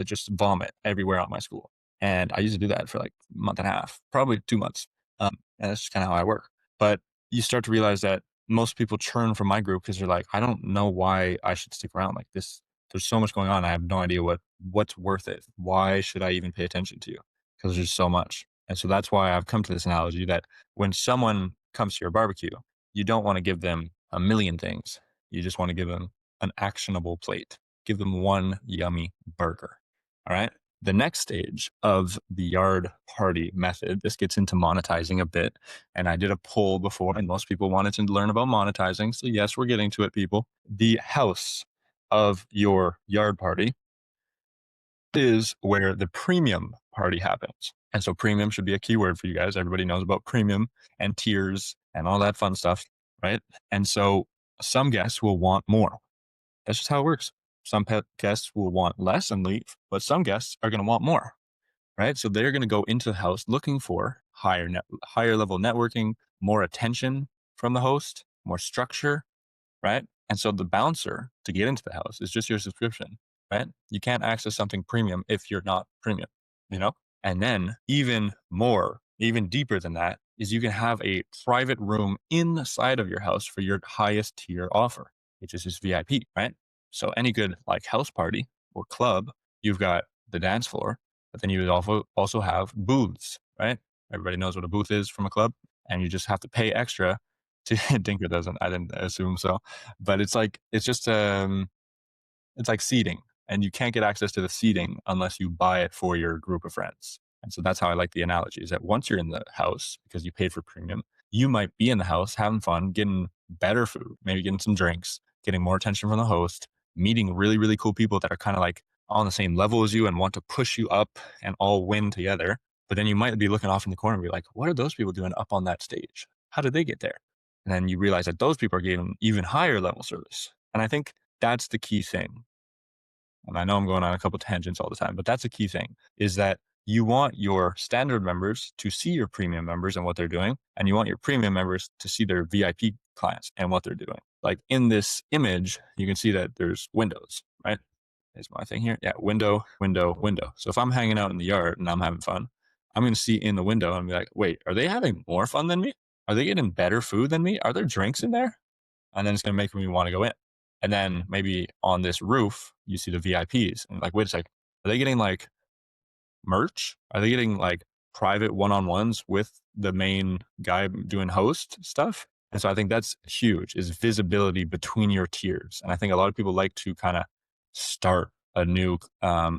just vomit everywhere on my Skool. And I used to do that for like a month and a half, probably 2 months. And that's just kind of how I work. But you start to realize that most people churn from my group because they're like, I don't know why I should stick around like this. There's so much going on. I have no idea what's worth it. Why should I even pay attention to you? Because there's so much. And so that's why I've come to this analogy that when someone comes to your barbecue, you don't want to give them a million things. You just want to give them an actionable plate. Give them one yummy burger. All right. The next stage of the yard party method, this gets into monetizing a bit. And I did a poll before, and most people wanted to learn about monetizing. So yes, we're getting to it, people. The house of your yard party is where the premium party happens. And so premium should be a keyword for you guys. Everybody knows about premium and tiers and all that fun stuff, right? And so some guests will want more. That's just how it works. Some guests will want less and leave, but some guests are going to want more, right? So they're going to go into the house looking for higher level networking, more attention from the host, more structure, right? And so the bouncer to get into the house is just your subscription, right? You can't access something premium if you're not premium, you know? And then even deeper than that is you can have a private room inside of your house for your highest tier offer, which is just VIP, right? So any good like house party or club, you've got the dance floor, but then you would also have booths, right? Everybody knows what a booth is from a club, and you just have to pay extra to Dinka doesn't, I didn't assume so, but it's like it's like seating, and you can't get access to the seating unless you buy it for your group of friends. And so that's how I like the analogy, is that once you're in the house because you paid for premium, you might be in the house having fun, getting better food, maybe getting some drinks, getting more attention from the host, meeting really, really cool people that are kind of like on the same level as you and want to push you up and all win together. But then you might be looking off in the corner and be like, what are those people doing up on that stage? How did they get there? And then you realize that those people are getting even higher level service. And I think that's the key thing. And I know I'm going on a couple tangents all the time, but that's a key thing, is that you want your standard members to see your premium members and what they're doing. And you want your premium members to see their VIP clients and what they're doing. Like in this image, you can see that there's windows, right? There's my thing here. Yeah, window, window, window. So if I'm hanging out in the yard and I'm having fun, I'm going to see in the window and be like, wait, are they having more fun than me? Are they getting better food than me? Are there drinks in there? And then it's going to make me want to go in. And then maybe on this roof, you see the VIPs and like, wait a sec, are they getting like merch? Are they getting like private one-on-ones with the main guy doing host stuff? And so I think that's huge, is visibility between your tiers. And I think a lot of people like to kind of start a new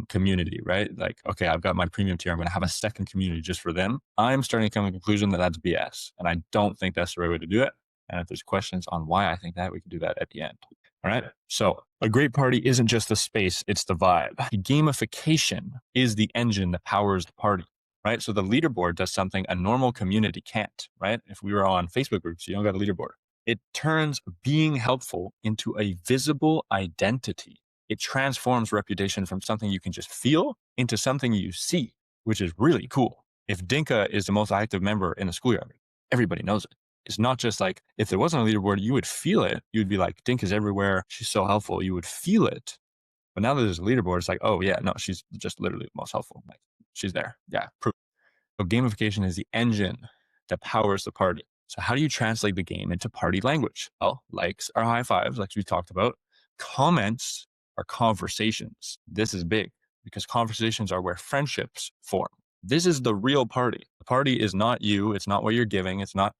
community, right? Like, okay, I've got my premium tier. I'm going to have a second community just for them. I'm starting to come to the conclusion that that's BS. And I don't think that's the right way to do it. And if there's questions on why I think that, we can do that at the end. All right. So a great party isn't just the space, it's the vibe. Gamification is the engine that powers the party, right? So the leaderboard does something a normal community can't, right? If we were on Facebook groups, you don't got a leaderboard. It turns being helpful into a visible identity. It transforms reputation from something you can just feel into something you see, which is really cool. If Dinka is the most active member in the schoolyard, everybody knows it. It's not just like, if there wasn't a leaderboard, you would feel it. You'd be like, Dinka's everywhere. She's so helpful. You would feel it. But now that there's a leaderboard, it's like, oh yeah, no, she's just literally the most helpful. Like, she's there. Yeah. Proof. So gamification is the engine that powers the party. So how do you translate the game into party language? Well, likes are high fives, like we talked about. Comments are conversations. This is big because conversations are where friendships form. This is the real party. The party is not you. It's not what you're giving. It's not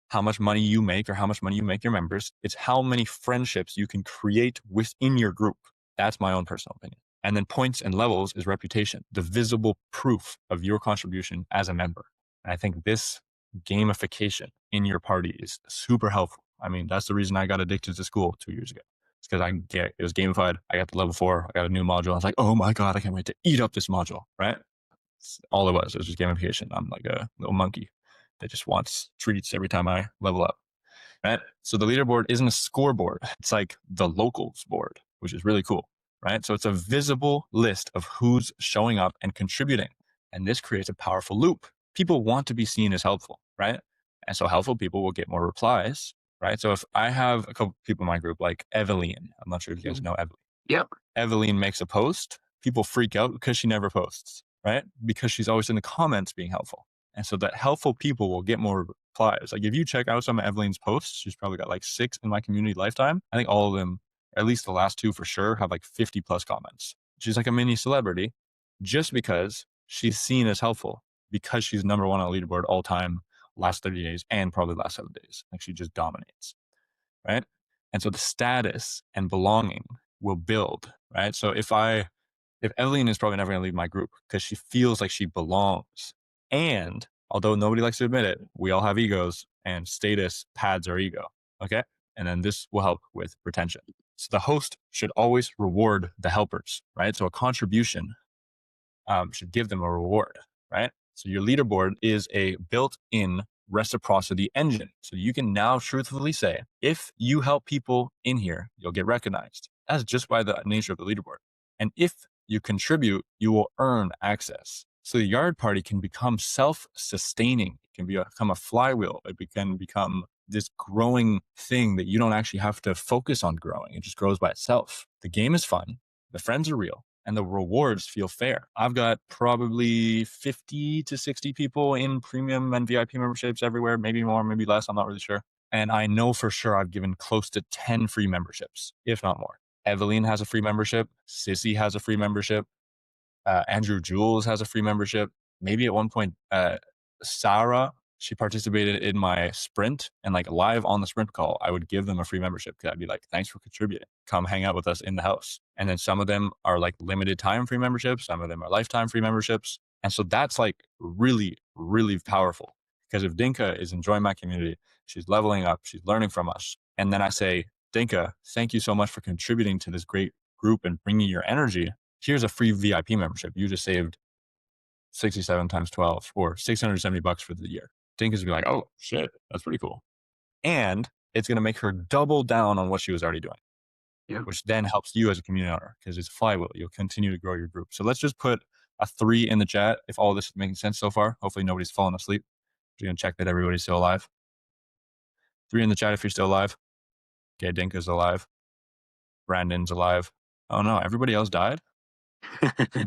how much money you make or how much money you make your members. It's how many friendships you can create within your group. That's my own personal opinion. And then points and levels is reputation, the visible proof of your contribution as a member. And I think this gamification in your party is super helpful. I mean, that's the reason I got addicted to Skool 2 years ago. It's because it was gamified. I got to level 4. I got a new module. I was like, oh my God, I can't wait to eat up this module, right? It's all it was. It was just gamification. I'm like a little monkey that just wants treats every time I level up, right? So the leaderboard isn't a scoreboard. It's like the locals board, which is really cool, right? So it's a visible list of who's showing up and contributing. And this creates a powerful loop. People want to be seen as helpful, right? And so helpful people will get more replies, right? So if I have a couple people in my group, like Eveline, I'm not sure if you guys know Eveline. Yep. Eveline makes a post. People freak out because she never posts, right? Because she's always in the comments being helpful. And so that helpful people will get more replies. Like if you check out some of Eveline's posts, she's probably got like 6 in my community lifetime. I think all of them, at least the last 2 for sure, have like 50 plus comments. She's like a mini celebrity just because she's seen as helpful, because she's number 1 on the leaderboard all time, last 30 days, and probably last 7 days. Like she just dominates, right? And so the status and belonging will build, right? So if Eveline is probably never going to leave my group because she feels like she belongs. And although nobody likes to admit it, we all have egos, and status pads our ego. Okay. And then this will help with retention. So the host should always reward the helpers, right? So a contribution should give them a reward, right? So your leaderboard is a built-in reciprocity engine. So you can now truthfully say, if you help people in here, you'll get recognized. That's just by the nature of the leaderboard. And if you contribute, you will earn access. So the yard party can become self-sustaining. It can become a flywheel. It can become this growing thing that you don't actually have to focus on growing. It just grows by itself. The game is fun. The friends are real. and the rewards feel fair. I've got probably 50 to 60 people in premium and VIP memberships everywhere, maybe more, maybe less. I'm not really sure. And I know for sure I've given close to 10 free memberships, if not more. Evelyn has a free membership. Sissy has a free membership. Andrew Jules has a free membership. Maybe at one point, Sarah, she participated in my sprint, and like live on the sprint call, I would give them a free membership because I'd be like, thanks for contributing. Come hang out with us in the house. And then some of them are like limited time free memberships. Some of them are lifetime free memberships. And so that's like really, really powerful, because if Dinka is enjoying my community, she's leveling up, she's learning from us. And then I say, Dinka, thank you so much for contributing to this great group and bringing your energy. Here's a free VIP membership. You just saved 67 times 12 or $670 for the year. Dinka's gonna be like, oh shit, that's pretty cool. And it's going to make her double down on what she was already doing, which then helps you as a community owner, because it's a flywheel. You'll continue to grow your group. So let's just put a 3 in the chat if all this is making sense so far. Hopefully nobody's fallen asleep. We're going to check that everybody's still alive. 3 in the chat if you're still alive. Okay, Dinka's alive. Brandon's alive. Oh no, everybody else died? There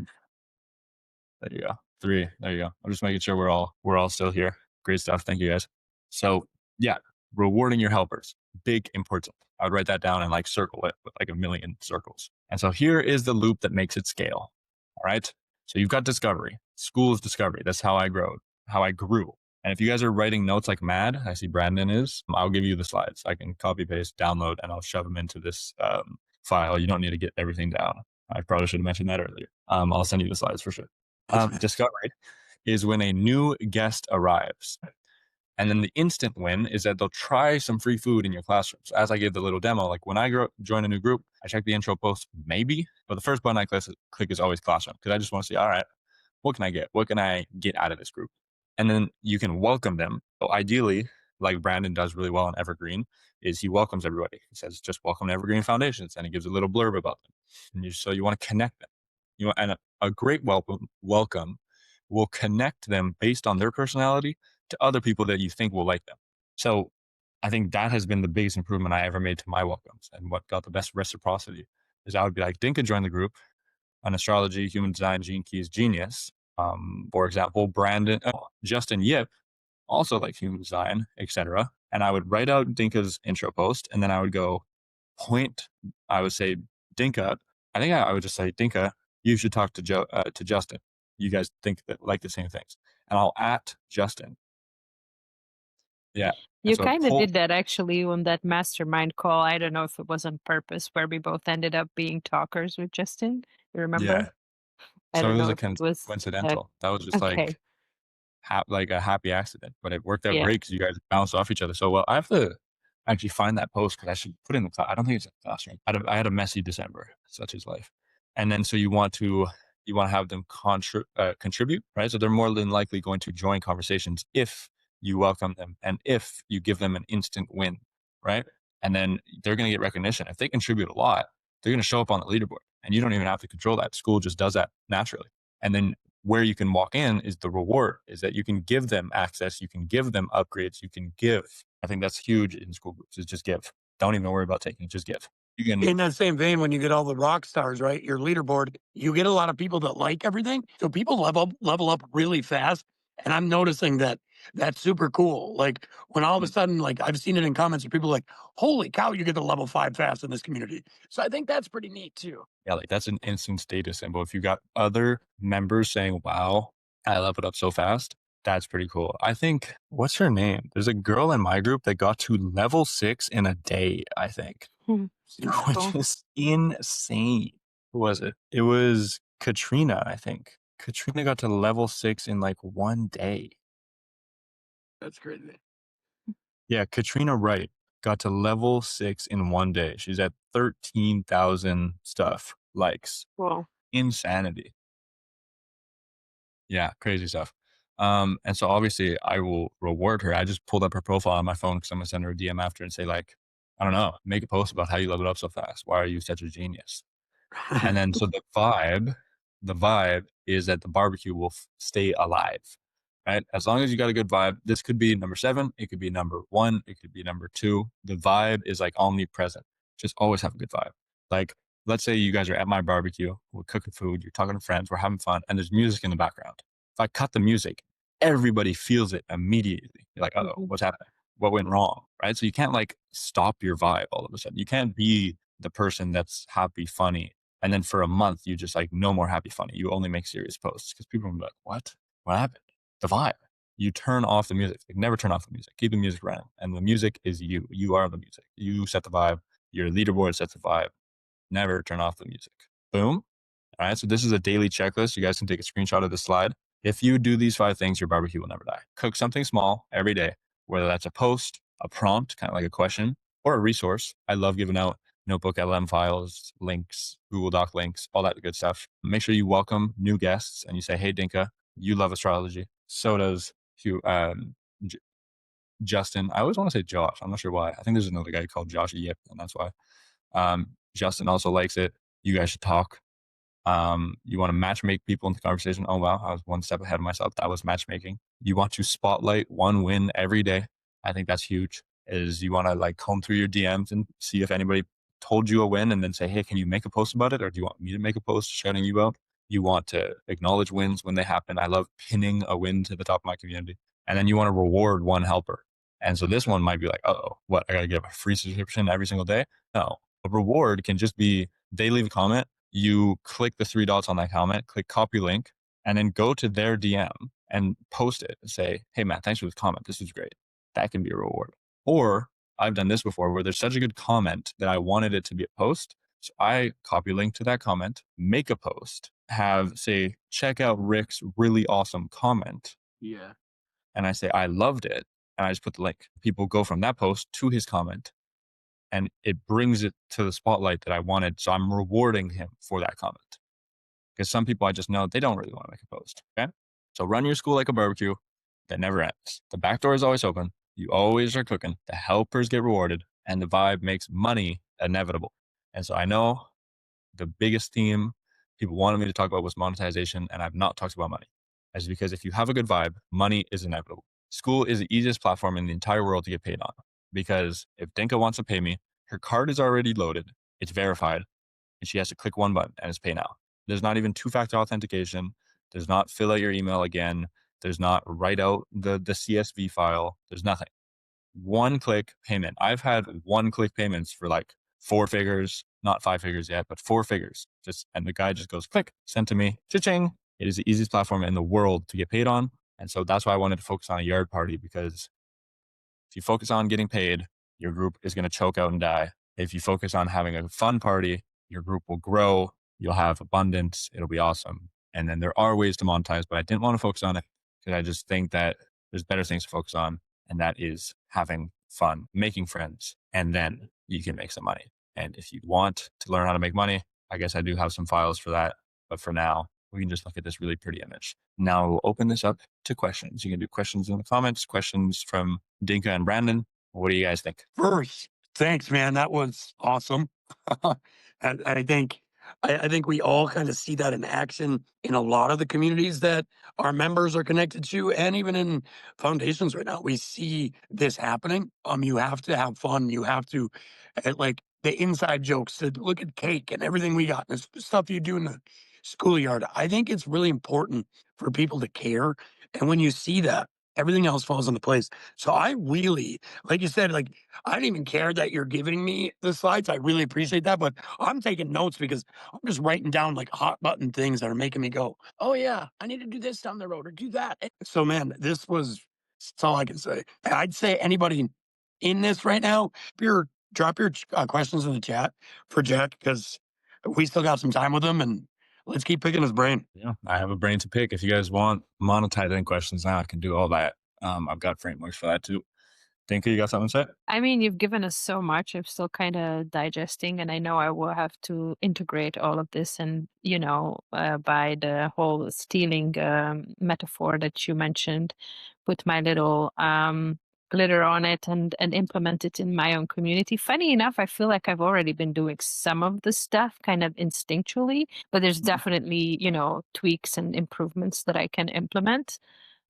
you go. 3. There you go. I'm just making sure we're all still here. Great stuff. Thank you guys. So yeah, rewarding your helpers, big important. I would write that down and like circle it with like a million circles. And so here is the loop that makes it scale. All right. So you've got discovery. Skool is discovery. That's how I grew. And if you guys are writing notes like mad, I see Brandon is, I'll give you the slides. I can copy paste, download, and I'll shove them into this file. You don't need to get everything down. I probably should have mentioned that earlier. I'll send you the slides for sure. Discovery is when a new guest arrives. And then the instant win is that they'll try some free food in your classroom. So as I gave the little demo, like when I join a new group, I check the intro post, maybe, but the first button I click is always classroom, because I just want to see, all right, what can I get? What can I get out of this group? And then you can welcome them. So ideally, like Brandon does really well on Evergreen, is he welcomes everybody. He says, just welcome to Evergreen Foundations. And he gives a little blurb about them. And so you want to connect them. And a great welcome will connect them based on their personality to other people that you think will like them. So I think that has been the biggest improvement I ever made to my welcomes. And what got the best reciprocity is I would be like, Dinka joined the group on Astrology, Human Design, Gene Keys, Genius. For example, Justin Yip, also like Human Design, etc. And I would write out Dinka's intro post, and then I would go I would say, Dinka, I think I would just say, Dinka, you should talk to Justin. You guys think that like the same things. And I'll at Justin. Yeah. You kind of did that actually on that mastermind call. I don't know if it was on purpose, where we both ended up being talkers with Justin. You remember? Yeah. I So don't it know was if it was coincidental. That was just okay. like a happy accident, but it worked out Yeah. great because you guys bounced off each other so well. I have to actually find that post, because I should put it in the class. I don't think it's in the classroom. I had a messy December, such is life. And then so you want to have them contribute, right? So they're more than likely going to join conversations if you welcome them and if you give them an instant win, right? And then they're going to get recognition. If they contribute a lot, they're going to show up on the leaderboard, and you don't even have to control that. Skool just does that naturally. And then where you can walk in is the reward, is that you can give them access, you can give them upgrades, you can give. I think that's huge in Skool groups, is just give. Don't even worry about taking, just give. You can. In that same vein, when you get all the rock stars, right, your leaderboard, you get a lot of people that like everything. So people level up really fast. And I'm noticing that that's super cool. Like when all of a sudden, like I've seen it in comments where people are like, holy cow, you get to level 5 fast in this community. So I think that's pretty neat too. Yeah, like that's an instant status symbol. If you got other members saying, wow, I leveled up so fast, that's pretty cool. I think, what's her name? There's a girl in my group that got to level 6 in a day, I think, which is insane. Who was it? It was Katrina, I think. Katrina got to level 6 in like one day. That's crazy. Yeah, Katrina Wright got to level 6 in one day. She's at 13,000 likes. Wow. Insanity. Yeah, crazy stuff. And so obviously I will reward her. I just pulled up her profile on my phone because I'm gonna send her a DM after and say, like, I don't know, make a post about how you leveled up so fast. Why are you such a genius? And then so the vibe is that the barbecue will stay alive, right? As long as you got a good vibe. This could be number 7, it could be number 1, it could be number 2. The vibe is like omnipresent. Just always have a good vibe. Like let's say you guys are at my barbecue, we're cooking food, you're talking to friends, we're having fun, and there's music in the background. If I cut the music, everybody feels it immediately. You're like, oh, what's happening? What went wrong? Right. So you can't like stop your vibe all of a sudden. You can't be the person that's happy, funny. And then for a month, you just like, no more happy, funny. You only make serious posts because people will be like, what? What happened? The vibe. You turn off the music. Like, never turn off the music. Keep the music running. And the music is you. You are the music. You set the vibe. Your leaderboard sets the vibe. Never turn off the music. Boom. All right. So this is a daily checklist. You guys can take a screenshot of this slide. If you do these 5 things, your barbecue will never die. Cook something small every day, whether that's a post, a prompt, kind of like a question, or a resource. I love giving out notebook LM files, links, Google Doc links, all that good stuff. Make sure you welcome new guests and you say, hey, Dinka, you love astrology. So does Justin. I always want to say Josh. I'm not sure why. I think there's another guy called Josh Yip, and that's why. Justin also likes it. You guys should talk. You want to matchmake people into conversation. Oh, wow. I was one step ahead of myself. That was matchmaking. You want to spotlight one win every day. I think that's huge. Is you want to like comb through your DMs and see if anybody told you a win and then say, hey, can you make a post about it? Or do you want me to make a post shouting you out? You want to acknowledge wins when they happen. I love pinning a win to the top of my community. And then you want to reward one helper. And so this one might be like, oh, what? I got to give a free subscription every single day? No. A reward can just be they leave a comment. You click the 3 dots on that comment, click copy link, and then go to their DM and post it and say, hey, man, thanks for this comment. This was great. That can be a reward. Or I've done this before where there's such a good comment that I wanted it to be a post. So I copy link to that comment, make a post, have say, check out Rick's really awesome comment. Yeah. And I say, I loved it. And I just put the link. People go from that post to his comment. And it brings it to the spotlight that I wanted. So I'm rewarding him for that comment. Because some people I just know they don't really want to make a post. Okay. So run your school like a barbecue that never ends. The back door is always open. You always are cooking. The helpers get rewarded. And the vibe makes money inevitable. And so I know the biggest theme people wanted me to talk about was monetization. And I've not talked about money. That's because if you have a good vibe, money is inevitable. Skool is the easiest platform in the entire world to get paid on. Because if Dinka wants to pay me, her card is already loaded, it's verified, and she has to click one button and it's pay now. There's not even 2-factor authentication. There's not fill out your email again. There's not write out the CSV file. There's nothing. 1-click payment. I've had 1-click payments for like 4 figures, not 5 figures yet, but 4 figures. And the guy just goes, click, send to me, cha-ching. It is the easiest platform in the world to get paid on. And so that's why I wanted to focus on a yard party, because if you focus on getting paid, your group is going to choke out and die. If you focus on having a fun party, your group will grow. You'll have abundance. It'll be awesome. And then there are ways to monetize, but I didn't want to focus on it because I just think that there's better things to focus on. And that is having fun, making friends, and then you can make some money. And if you want to learn how to make money, I guess I do have some files for that. But for now, we can just look at this really pretty image. Now we'll open this up to questions. You can do questions in the comments, questions from Dinka and Brandon. What do you guys think? First, thanks, man. That was awesome. And I think we all kind of see that in action in a lot of the communities that our members are connected to, and even in foundations right now. We see this happening. You have to have fun. You have to like the inside jokes. To look at cake and everything we got, and the stuff you do in the schoolyard. I think it's really important for people to care, and when you see that, everything else falls into place. So I really, like you said, like I don't even care that you're giving me the slides. I really appreciate that, but I'm taking notes because I'm just writing down like hot button things that are making me go, oh yeah, I need to do this down the road or do that. So man, that's all I can say. I'd say anybody in this right now, drop your questions in the chat for Jack, because we still got some time with him, and let's keep picking his brain. Yeah, I have a brain to pick. If you guys want monetizing questions now, I can do all that. I've got frameworks for that too. Dinka, you got something to say? I mean, you've given us so much. I'm still kind of digesting, and I know I will have to integrate all of this. And, by the whole stealing metaphor that you mentioned, put my little glitter on it and implement it in my own community. Funny enough, I feel like I've already been doing some of the stuff kind of instinctually, but there's definitely, tweaks and improvements that I can implement.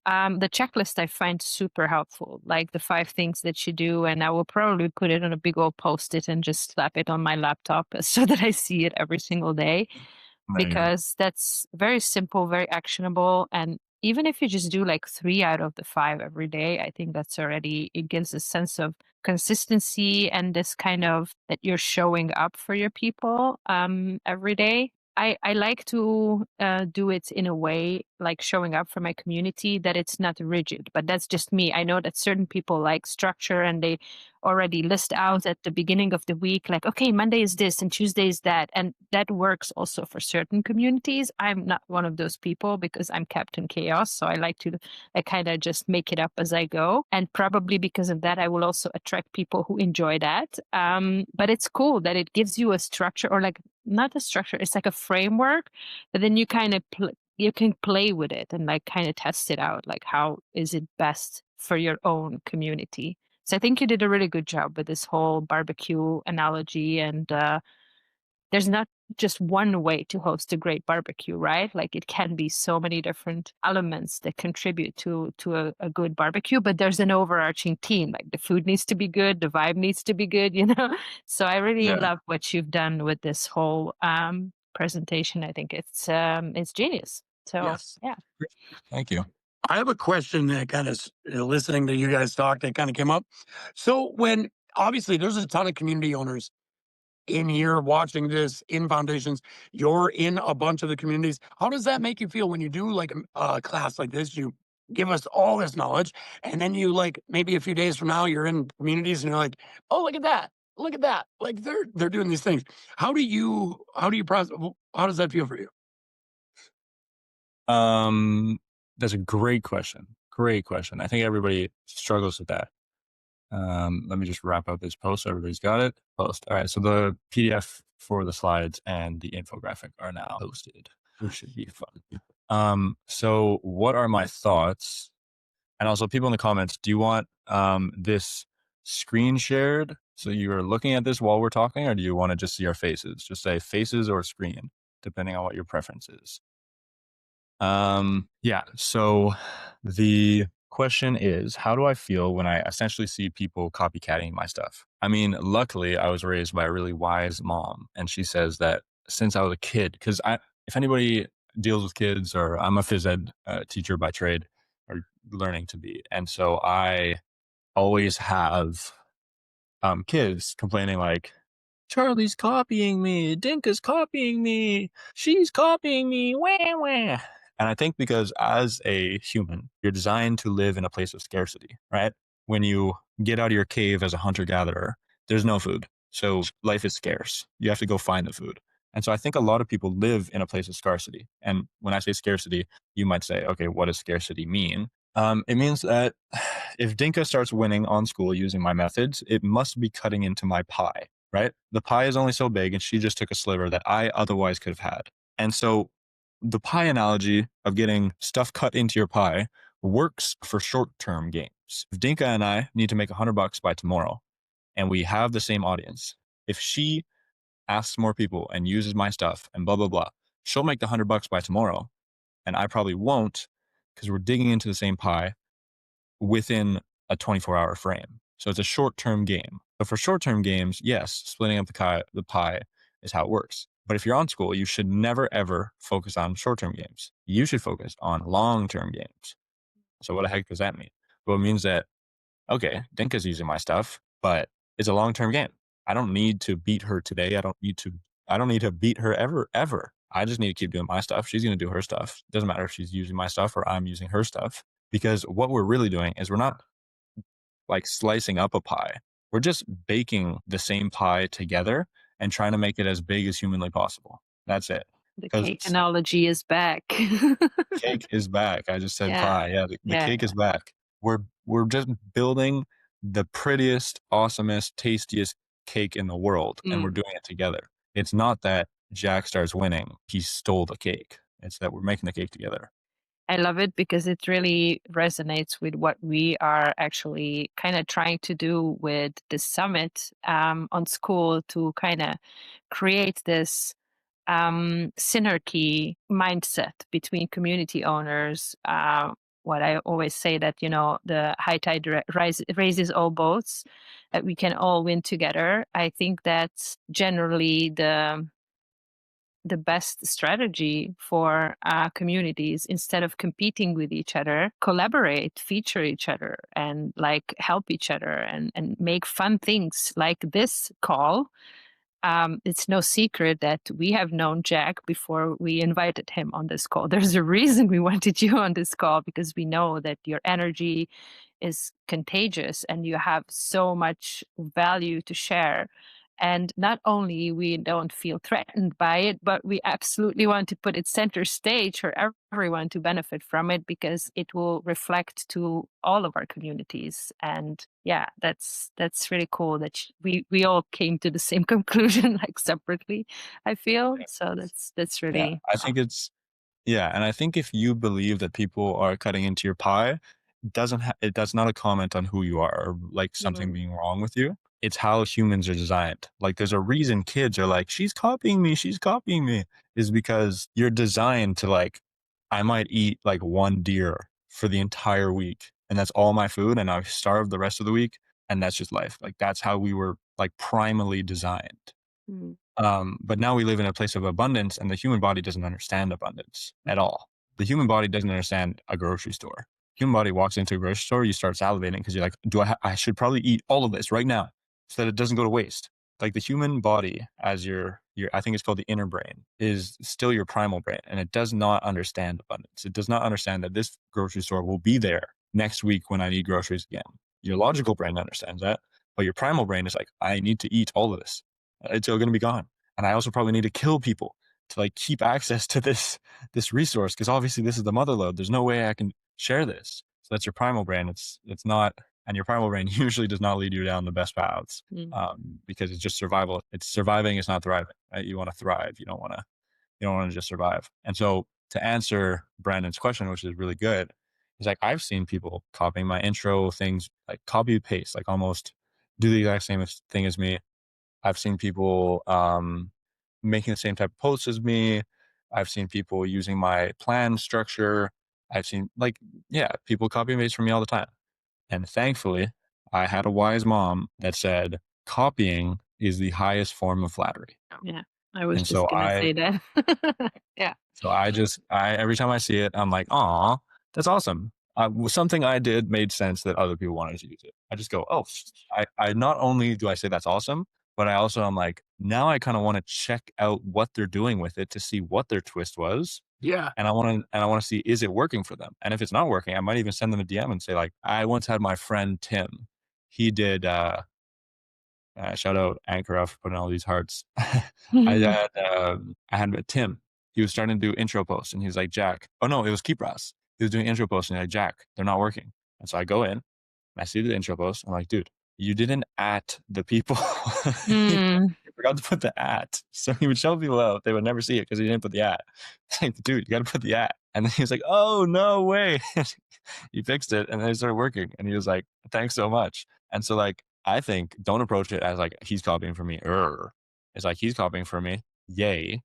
The checklist I find super helpful, like the 5 things that you do, and I will probably put it on a big old post-it and just slap it on my laptop so that I see it every single day, There you go. because that's very simple, very actionable. And even if you just do like 3 out of the 5 every day, I think that's already, it gives a sense of consistency and this kind of that you're showing up for your people every day. I like to do it in a way, like showing up for my community, that it's not rigid, but that's just me. I know that certain people like structure and they already list out at the beginning of the week, like, okay, Monday is this and Tuesday is that. And that works also for certain communities. I'm not one of those people because I'm Captain Chaos. So I like to, I kind of just make it up as I go. And probably because of that, I will also attract people who enjoy that. But it's cool that it gives you a structure, or like not a structure, it's like a framework, but then you kind of you can play with it and like kind of test it out, like how is it best for your own community. So I think you did a really good job with this whole barbecue analogy. And there's not just one way to host a great barbecue, right? Like it can be so many different elements that contribute to a good barbecue, but there's an overarching theme. Like the food needs to be good, the vibe needs to be good, you know? So I really Yeah. love what you've done with this whole presentation. I think it's genius. So Yes. yeah. Thank you. I have a question that kind of listening to you guys talk that kind of came up. So when obviously there's a ton of community owners in here watching this in foundations, you're in a bunch of the communities. How does that make you feel when you do like a class like this? You give us all this knowledge, and then you like maybe a few days from now you're in communities and you're like, oh, look at that. Look at that. Like they're doing these things. How do you process, how does that feel for you? That's a great question. Great question. I think everybody struggles with that. Let me just wrap up this post so everybody's got it. Post. All right. So the PDF for the slides and the infographic are now posted, which should be fun. So what are my thoughts? And also people in the comments, do you want this screen shared so you are looking at this while we're talking, or do you want to just see our faces? Just say faces or screen, depending on what your preference is. Yeah. So the question is, how do I feel when I essentially see people copycatting my stuff? I mean, luckily I was raised by a really wise mom, and she says that since I was a kid, because if anybody deals with kids, or I'm a phys ed teacher by trade, or learning to be, and so I always have kids complaining like, Charlie's copying me, Dinka's copying me, she's copying me, wah, wah. And I think because as a human, you're designed to live in a place of scarcity, right? When you get out of your cave as a hunter-gatherer, there's no food. So life is scarce. You have to go find the food. And so I think a lot of people live in a place of scarcity. And when I say scarcity, you might say, okay, what does scarcity mean? It means that if Dinka starts winning on Skool using my methods, it must be cutting into my pie, right? The pie is only so big, and she just took a sliver that I otherwise could have had. And so the pie analogy of getting stuff cut into your pie works for short-term games. If Dinka and I need to make $100 by tomorrow, and we have the same audience, if she asks more people and uses my stuff and blah, blah, blah, she'll make the $100 by tomorrow. And I probably won't, because we're digging into the same pie within a 24-hour frame. So it's a short-term game. But for short-term games, yes, splitting up the pie is how it works. But if you're on Skool, you should never, ever focus on short-term games. You should focus on long-term games. So what the heck does that mean? Well, it means that, okay, Dinka's using my stuff, but it's a long-term game. I don't need to beat her today. I don't need to beat her ever. I just need to keep doing my stuff. She's going to do her stuff. It doesn't matter if she's using my stuff or I'm using her stuff, because what we're really doing is we're not like slicing up a pie. We're just baking the same pie together and trying to make it as big as humanly possible. That's it. The Because cake analogy is back. cake is back. I just said Yeah. pie. Yeah, the Yeah. cake is back. We're just building the prettiest, awesomest, tastiest cake in the world, and we're doing it together. It's not that Jack starts winning, he stole the cake. It's that we're making the cake together. I love it because it really resonates with what we are actually kind of trying to do with the summit on Skool, to kind of create this synergy mindset between community owners, what I always say, that, the high tide raises all boats, that we can all win together. I think that's generally the best strategy for communities. Instead of competing with each other, collaborate, feature each other, and like help each other, and make fun things like this call. It's no secret that we have known Jack before we invited him on this call. There's a reason we wanted you on this call, because we know that your energy is contagious and you have so much value to share. And not only we don't feel threatened by it, but we absolutely want to put it center stage for everyone to benefit from it, because it will reflect to all of our communities. And yeah, that's really cool that we all came to the same conclusion, like separately, I feel. So that's really I think it's and I think if you believe that people are cutting into your pie, that's not a comment on who you are or like something being wrong with you. It's how humans are designed. Like there's a reason kids are like, she's copying me, is because you're designed to like, I might eat like one deer for the entire week and that's all my food and I starve the rest of the week and that's just life. Like that's how we were like primally designed. Mm. But now we live in a place of abundance and the human body doesn't understand abundance at all. The human body doesn't understand a grocery store. Human body walks into a grocery store, you start salivating because you're like, I should probably eat all of this right now so that it doesn't go to waste. Like the human body as your I think it's called the inner brain, is still your primal brain, and it does not understand abundance. It does not understand that this grocery store will be there next week when I need groceries again. Your logical brain understands that, but your primal brain is like, I need to eat all of this. It's all going to be gone. And I also probably need to kill people to like keep access to this resource, because obviously this is the mother lode. There's no way I can share this. So that's your primal brain. It's not, and your primal brain usually does not lead you down the best paths, because it's just survival. It's surviving. It's not thriving. Right? You want to thrive. You don't want to just survive. And so to answer Brandon's question, which is really good, is like I've seen people copying my intro things, like copy paste, like almost do the exact same thing as me. I've seen people making the same type of posts as me. I've seen people using my plan structure. I've seen people copy and paste from me all the time. And thankfully, I had a wise mom that said, copying is the highest form of flattery. Yeah, I was And just gonna say that. Yeah. So every time I see it, I'm like, aw, that's awesome. Something I did made sense that other people wanted to use it. I just go, oh, I not only do I say that's awesome, but I also am like, now I kind of want to check out what they're doing with it to see what their twist was. Yeah. And I want to see, is it working for them? And if it's not working, I might even send them a DM and say, like, I once had my friend Tim. He did shout out Ankara for putting all these hearts. I had Tim. He was starting to do intro posts and he was like, Jack. Oh no, it was Kipras. He was doing intro posts and he's like, Jack, they're not working. And so I go in and I see the intro post. I'm like, dude, you didn't at the people. You forgot to put the at. So he would show people out. They would never see it because he didn't put the at. It's like, dude, you got to put the at. And then he was like, oh, no way. He fixed it and then it started working. And he was like, thanks so much. And so like, I think don't approach it as like, he's copying from me. It's like, he's copying from me. Yay.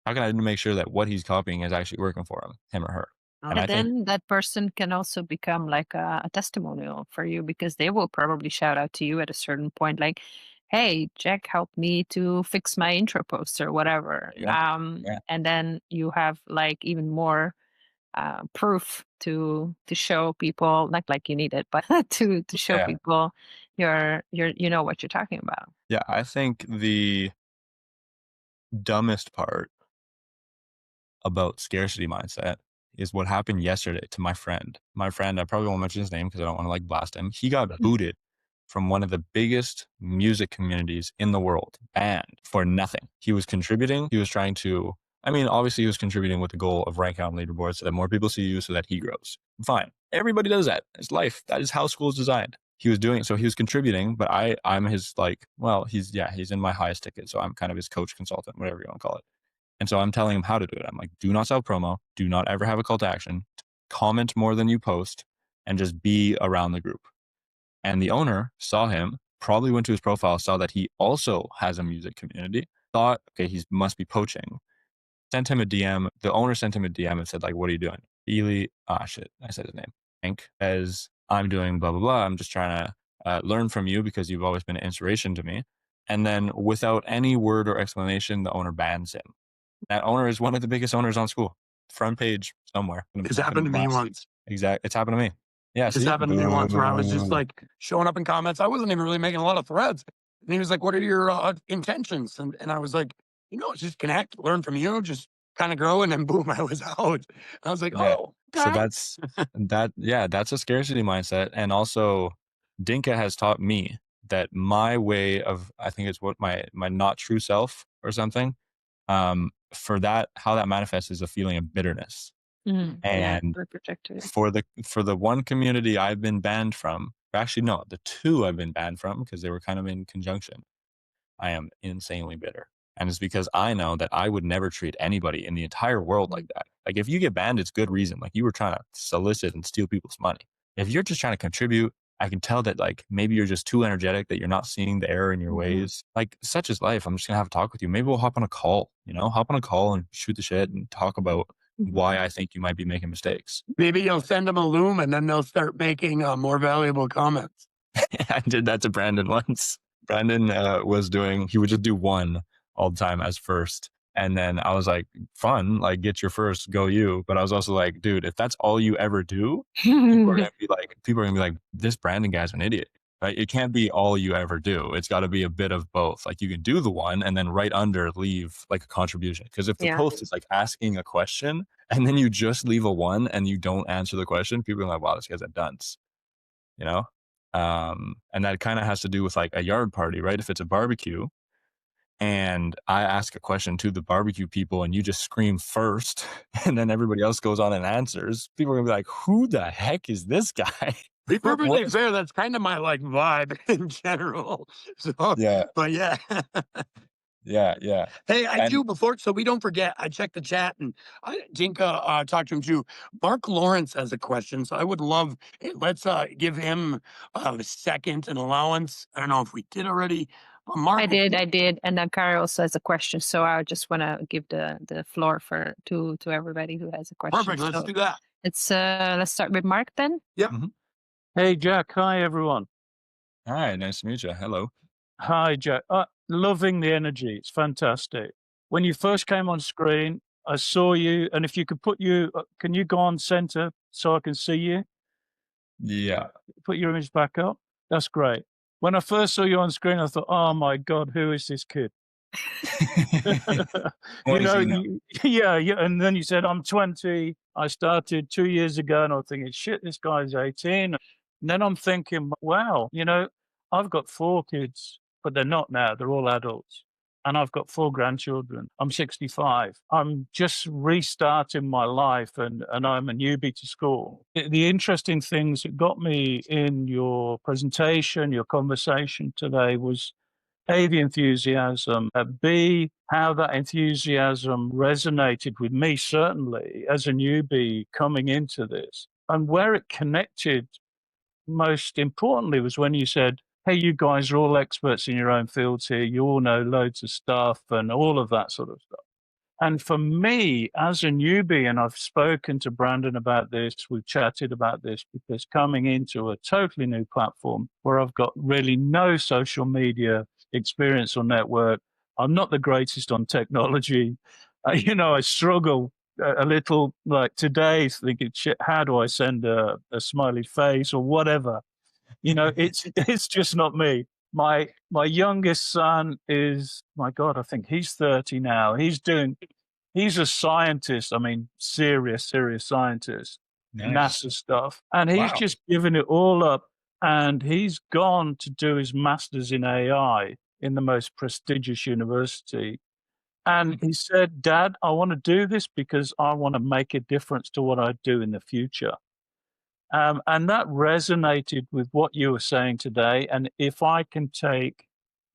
How can I make sure that what he's copying is actually working for him or her? And then that person can also become like a testimonial for you, because they will probably shout out to you at a certain point, like, hey, Jack helped me to fix my intro post or whatever. And then you have like even more proof to show people, not like you need it, but to show people you know what you're talking about. Yeah, I think the dumbest part about scarcity mindset is what happened yesterday to my friend. My friend, I probably won't mention his name because I don't want to like blast him. He got booted from one of the biggest music communities in the world, banned for nothing. He was contributing. He was trying to, obviously he was contributing with the goal of rank out on leaderboards so that more people see you so that he grows. Fine. Everybody does that. It's life. That is how school is designed. He was doing it. So he was contributing, but I'm his he's in my highest ticket. So I'm kind of his coach consultant, whatever you want to call it. And so I'm telling him how to do it. I'm like, do not self promo. Do not ever have a call to action. Comment more than you post and just be around the group. And the owner saw him, probably went to his profile, saw that he also has a music community, thought, okay, he must be poaching. Sent him a DM. The owner sent him a DM and said, like, what are you doing? Ely, shit, I said his name. Hank, as I'm doing blah, blah, blah. I'm just trying to learn from you because you've always been an inspiration to me. And then without any word or explanation, the owner bans him. That owner is one of the biggest owners on Skool. Front page somewhere. It's happened to me once. Exactly. It's happened to me. Yeah. This See? happened to me once where I was just like showing up in comments. I wasn't even really making a lot of threads. And he was like, "What are your intentions?" And I was like, just connect, learn from you, just kind of grow. And then boom, I was out. And I was like, Yeah. "Oh, So okay." that's a scarcity mindset. And also Dinka has taught me that my way of, I think it's what my not true self or something, for that, how that manifests is a feeling of bitterness. Yeah, And very protective. for the one community I've been banned from, actually no, the two I've been banned from because they were kind of in conjunction, I am insanely bitter. And it's because I know that I would never treat anybody in the entire world like that. Like if you get banned, it's good reason. Like you were trying to solicit and steal people's money. If you're just trying to contribute, I can tell that like maybe you're just too energetic, that you're not seeing the error in your ways. Like such is life. I'm just gonna have a talk with you. Maybe we'll hop on a call, hop on a call and shoot the shit and talk about why I think you might be making mistakes. Maybe you'll send them a loom and then they'll start making more valuable comments. I did that to Brandon once. Brandon he would just do one all the time as first. And then I was like, fun, like get your first, go you. But I was also like, dude, if that's all you ever do, people are gonna be like, this Brandon guy's an idiot. Right? It can't be all you ever do. It's got to be a bit of both. Like you can do the one and then right under leave like a contribution. Because if the post is like asking a question and then you just leave a one and you don't answer the question, people are like, wow, this guy's a dunce. And that kind of has to do with like a yard party, right? If it's a barbecue and I ask a question to the barbecue people and you just scream first and then everybody else goes on and answers, people are gonna be like, who the heck is this guy? Be perfectly fair, that's kind of my like vibe in general. So, Yeah. but yeah. Yeah. Hey, I do before, so we don't forget. I checked the chat and Dinka talked to him too. Mark Lawrence has a question, so I would love. Let's give him a second, an allowance. I don't know if we did already. But Mark, I did, and then Kari also has a question. So I just want to give the floor to everybody who has a question. Perfect. Let's do that. Let's start with Mark then. Yep. Hey, Jack. Hi, everyone. Hi, nice to meet you. Hello. Hi, Jack. Loving the energy. It's fantastic. When you first came on screen, I saw you, and if you could can you go on center so I can see you? Yeah. Put your image back up. That's great. When I first saw you on screen, I thought, oh my God, who is this kid? Yeah. And then you said, I'm 20. I started 2 years ago, and I'm thinking, shit, this guy's 18. And then I'm thinking, wow, I've got 4 kids, but they're not now. They're all adults. And I've got 4 grandchildren. I'm 65. I'm just restarting my life, and I'm a newbie to Skool. The interesting things that got me in your presentation, your conversation today was A, the enthusiasm, B, how that enthusiasm resonated with me, certainly, as a newbie coming into this. And where it connected most importantly was when you said, hey, you guys are all experts in your own fields here. You all know loads of stuff and all of that sort of stuff. And for me, as a newbie, and I've spoken to Brandon about this, we've chatted about this, because coming into a totally new platform where I've got really no social media experience or network, I'm not the greatest on technology. I struggle a little, like today, thinking, shit, how do I send a smiley face or whatever? It's just not me. My youngest son is, my God, I think he's 30 now. He's a scientist. I mean, serious scientist, Nice. NASA stuff. And he's just given it all up, and he's gone to do his master's in AI in the most prestigious university. And he said, Dad, I want to do this because I want to make a difference to what I do in the future. And that resonated with what you were saying today. And if I can take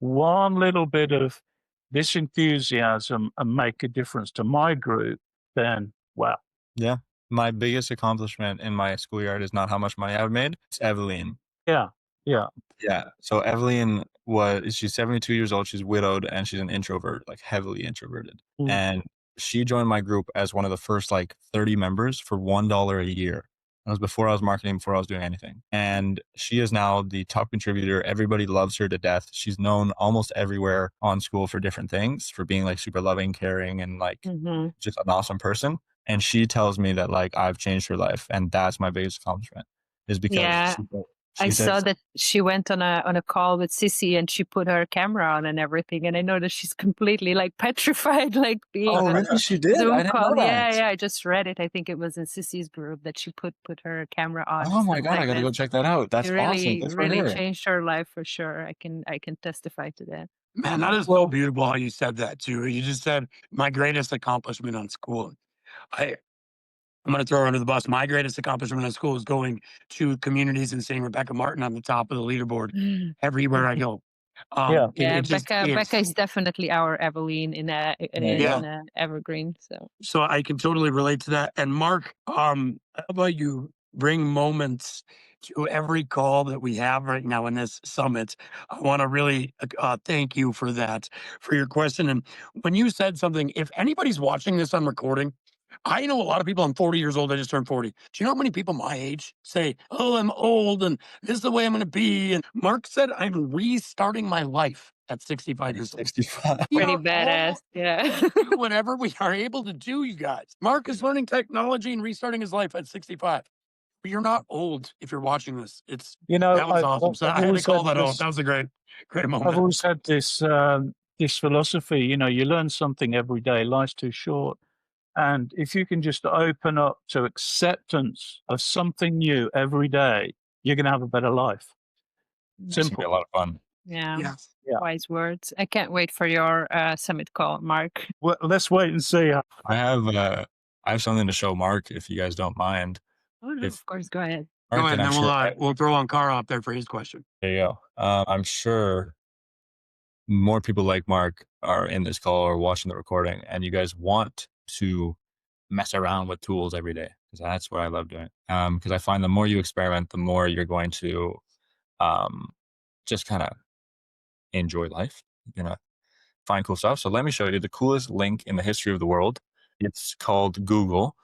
one little bit of this enthusiasm and make a difference to my group, then wow. Yeah. My biggest accomplishment in my schoolyard is not how much money I've made. It's Evelyn. Yeah. So Evelyn she's 72 years old. She's widowed and she's an introvert, like heavily introverted. And she joined my group as one of the first like 30 members for $1 a year. That was before I was marketing, before I was doing anything. And she is now the top contributor. Everybody loves her to death. She's known almost everywhere on Skool for different things, for being like super loving, caring, and like just an awesome person. And she tells me that like I've changed her life. And that's my biggest accomplishment, is because Yeah. I saw that she went on a call with Sissy and she put her camera on and everything, and I know that she's completely like petrified, like being oh, on really? a She did? Zoom I didn't call. know that. Yeah, I just read it. I think it was in Sissy's group that she put her camera on. Oh my God, I gotta go check that out. That's It awesome. really, Good for really her. changed her life for sure. I can testify to that. Man, that is so beautiful how you said that too. You just said my greatest accomplishment on Skool. I'm going to throw her under the bus. My greatest accomplishment at Skool is going to communities and seeing Rebecca Martin on the top of the leaderboard everywhere I go. Yeah. Becca is definitely our Eveline in Evergreen. So I can totally relate to that. And Mark, how about you bring moments to every call that we have right now in this summit? I want to really thank you for that, for your question. And when you said something, if anybody's watching this on recording, I know a lot of people. I'm 40 years old. I just turned 40. Do you know how many people my age say, "Oh, I'm old and this is the way I'm going to be"? And Mark said, "I'm restarting my life at 65 years old." 65. Pretty badass. Yeah. Do whatever we are able to do, you guys. Mark is learning technology and restarting his life at 65. But you're not old if you're watching this. It's that was awesome. So I had to call that out. That was a great moment. I've always had this this philosophy. You learn something every day. Life's too short. And if you can just open up to acceptance of something new every day, you're going to have a better life. It's going to be a lot of fun. Yeah. Wise words. I can't wait for your summit call, Mark. Well, let's wait and see. I have something to show Mark, if you guys don't mind. Oh, no, of course. Go ahead. Mark, go ahead, and then we'll throw on Carl up there for his question. There you go. I'm sure more people like Mark are in this call or watching the recording, and you guys want to mess around with tools every day, because that's what I love doing. Because I find the more you experiment, the more you're going to just kind of enjoy life. You're gonna find cool stuff. So let me show you the coolest link in the history of the world. It's called Google.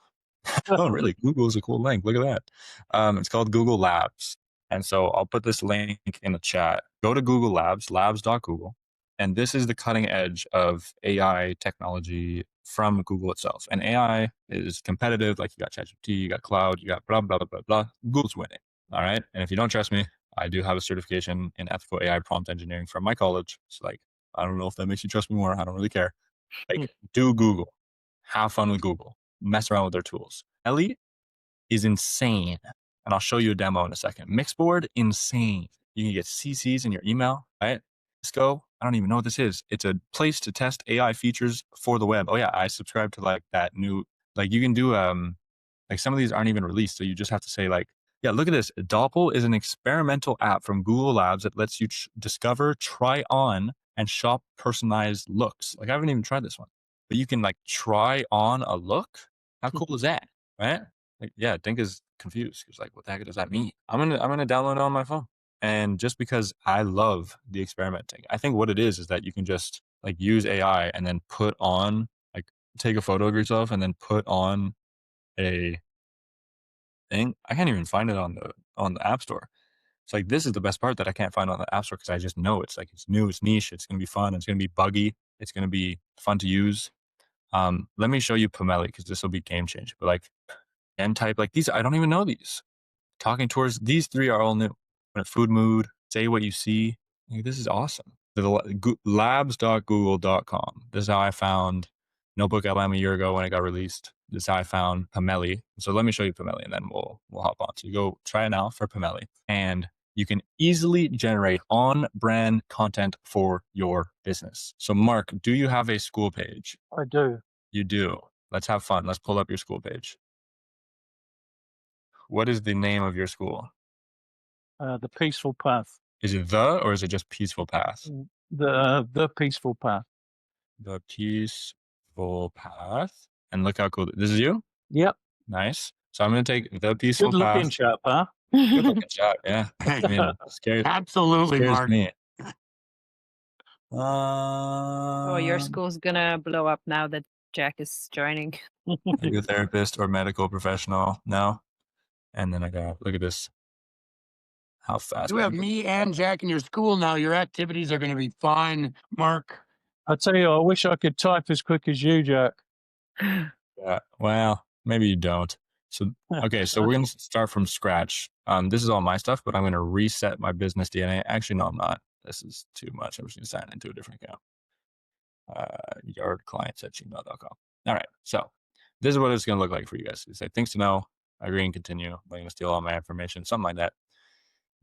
Oh, really? Google is a cool link. Look at that. It's called Google Labs. And so I'll put this link in the chat. Go to Google Labs, labs.google. And this is the cutting edge of AI technology from Google itself. And AI is competitive. Like you got ChatGPT, you got cloud, you got blah, blah, blah, blah, blah. Google's winning. All right. And if you don't trust me, I do have a certification in ethical AI prompt engineering from my college. So like, I don't know if that makes you trust me more. I don't really care. Like, do Google. Have fun with Google. Mess around with their tools. Ellie is insane. And I'll show you a demo in a second. Mixboard, insane. You can get CCs in your email, right? Cisco, I don't even know what this is. It's a place to test AI features for the web. Oh yeah, I subscribe to like that new, like you can do, like some of these aren't even released. So you just have to say like, yeah, look at this. Doppel is an experimental app from Google Labs that lets you discover, try on, and shop personalized looks. Like I haven't even tried this one, but you can like try on a look. How cool is that? Right? Like, yeah, Dinka's confused. He's like, what the heck does that mean? I'm gonna download it on my phone. And just because I love the experimenting, I think what it is that you can just like use AI and then put on, like take a photo of yourself and then put on a thing. I can't even find it on the App Store. It's like, this is the best part that I can't find on the App Store, because I just know it's like, it's new, it's niche, it's going to be fun, it's going to be buggy, it's going to be fun to use. Let me show you Pomeli, because this will be game changer. But like M-type, like these, I don't even know these. Talking tours, these three are all new. Food mood, say what you see. Like, this is awesome. Labs.google.com. This is how I found Notebook LM a year ago when it got released. This is how I found Pomeli. So let me show you Pomeli, and then we'll hop on. So you go try it now for Pomeli, and you can easily generate on-brand content for your business. So Mark, do you have a Skool page? I do. You do. Let's have fun. Let's pull up your Skool page. What is the name of your school? The Peaceful Path. Is it the, or is it just Peaceful Path? The Peaceful Path. The Peaceful Path. And look how cool. This is you? Yep. Nice. So I'm going to take the Peaceful Good Path. looking chap, huh? Good looking chap, yeah. I mean, Absolutely, Mark. Me. Oh, your school's gonna blow up now that Jack is joining. Are you a therapist or medical professional? No. And then I got, look at this. How fast. You have me and Jack in your school now. Your activities are going to be fine, Mark. I tell you, I wish I could type as quick as you, Jack. Yeah, well, maybe you don't. So, okay, so we're going to start from scratch. This is all my stuff, but I'm going to reset my business DNA. Actually, no, I'm not. This is too much. I'm just going to sign into a different account. Yardclients@gmail.com. All right, so this is what it's going to look like for you guys. You say things to know, agree and continue. I'm going to steal all my information, something like that.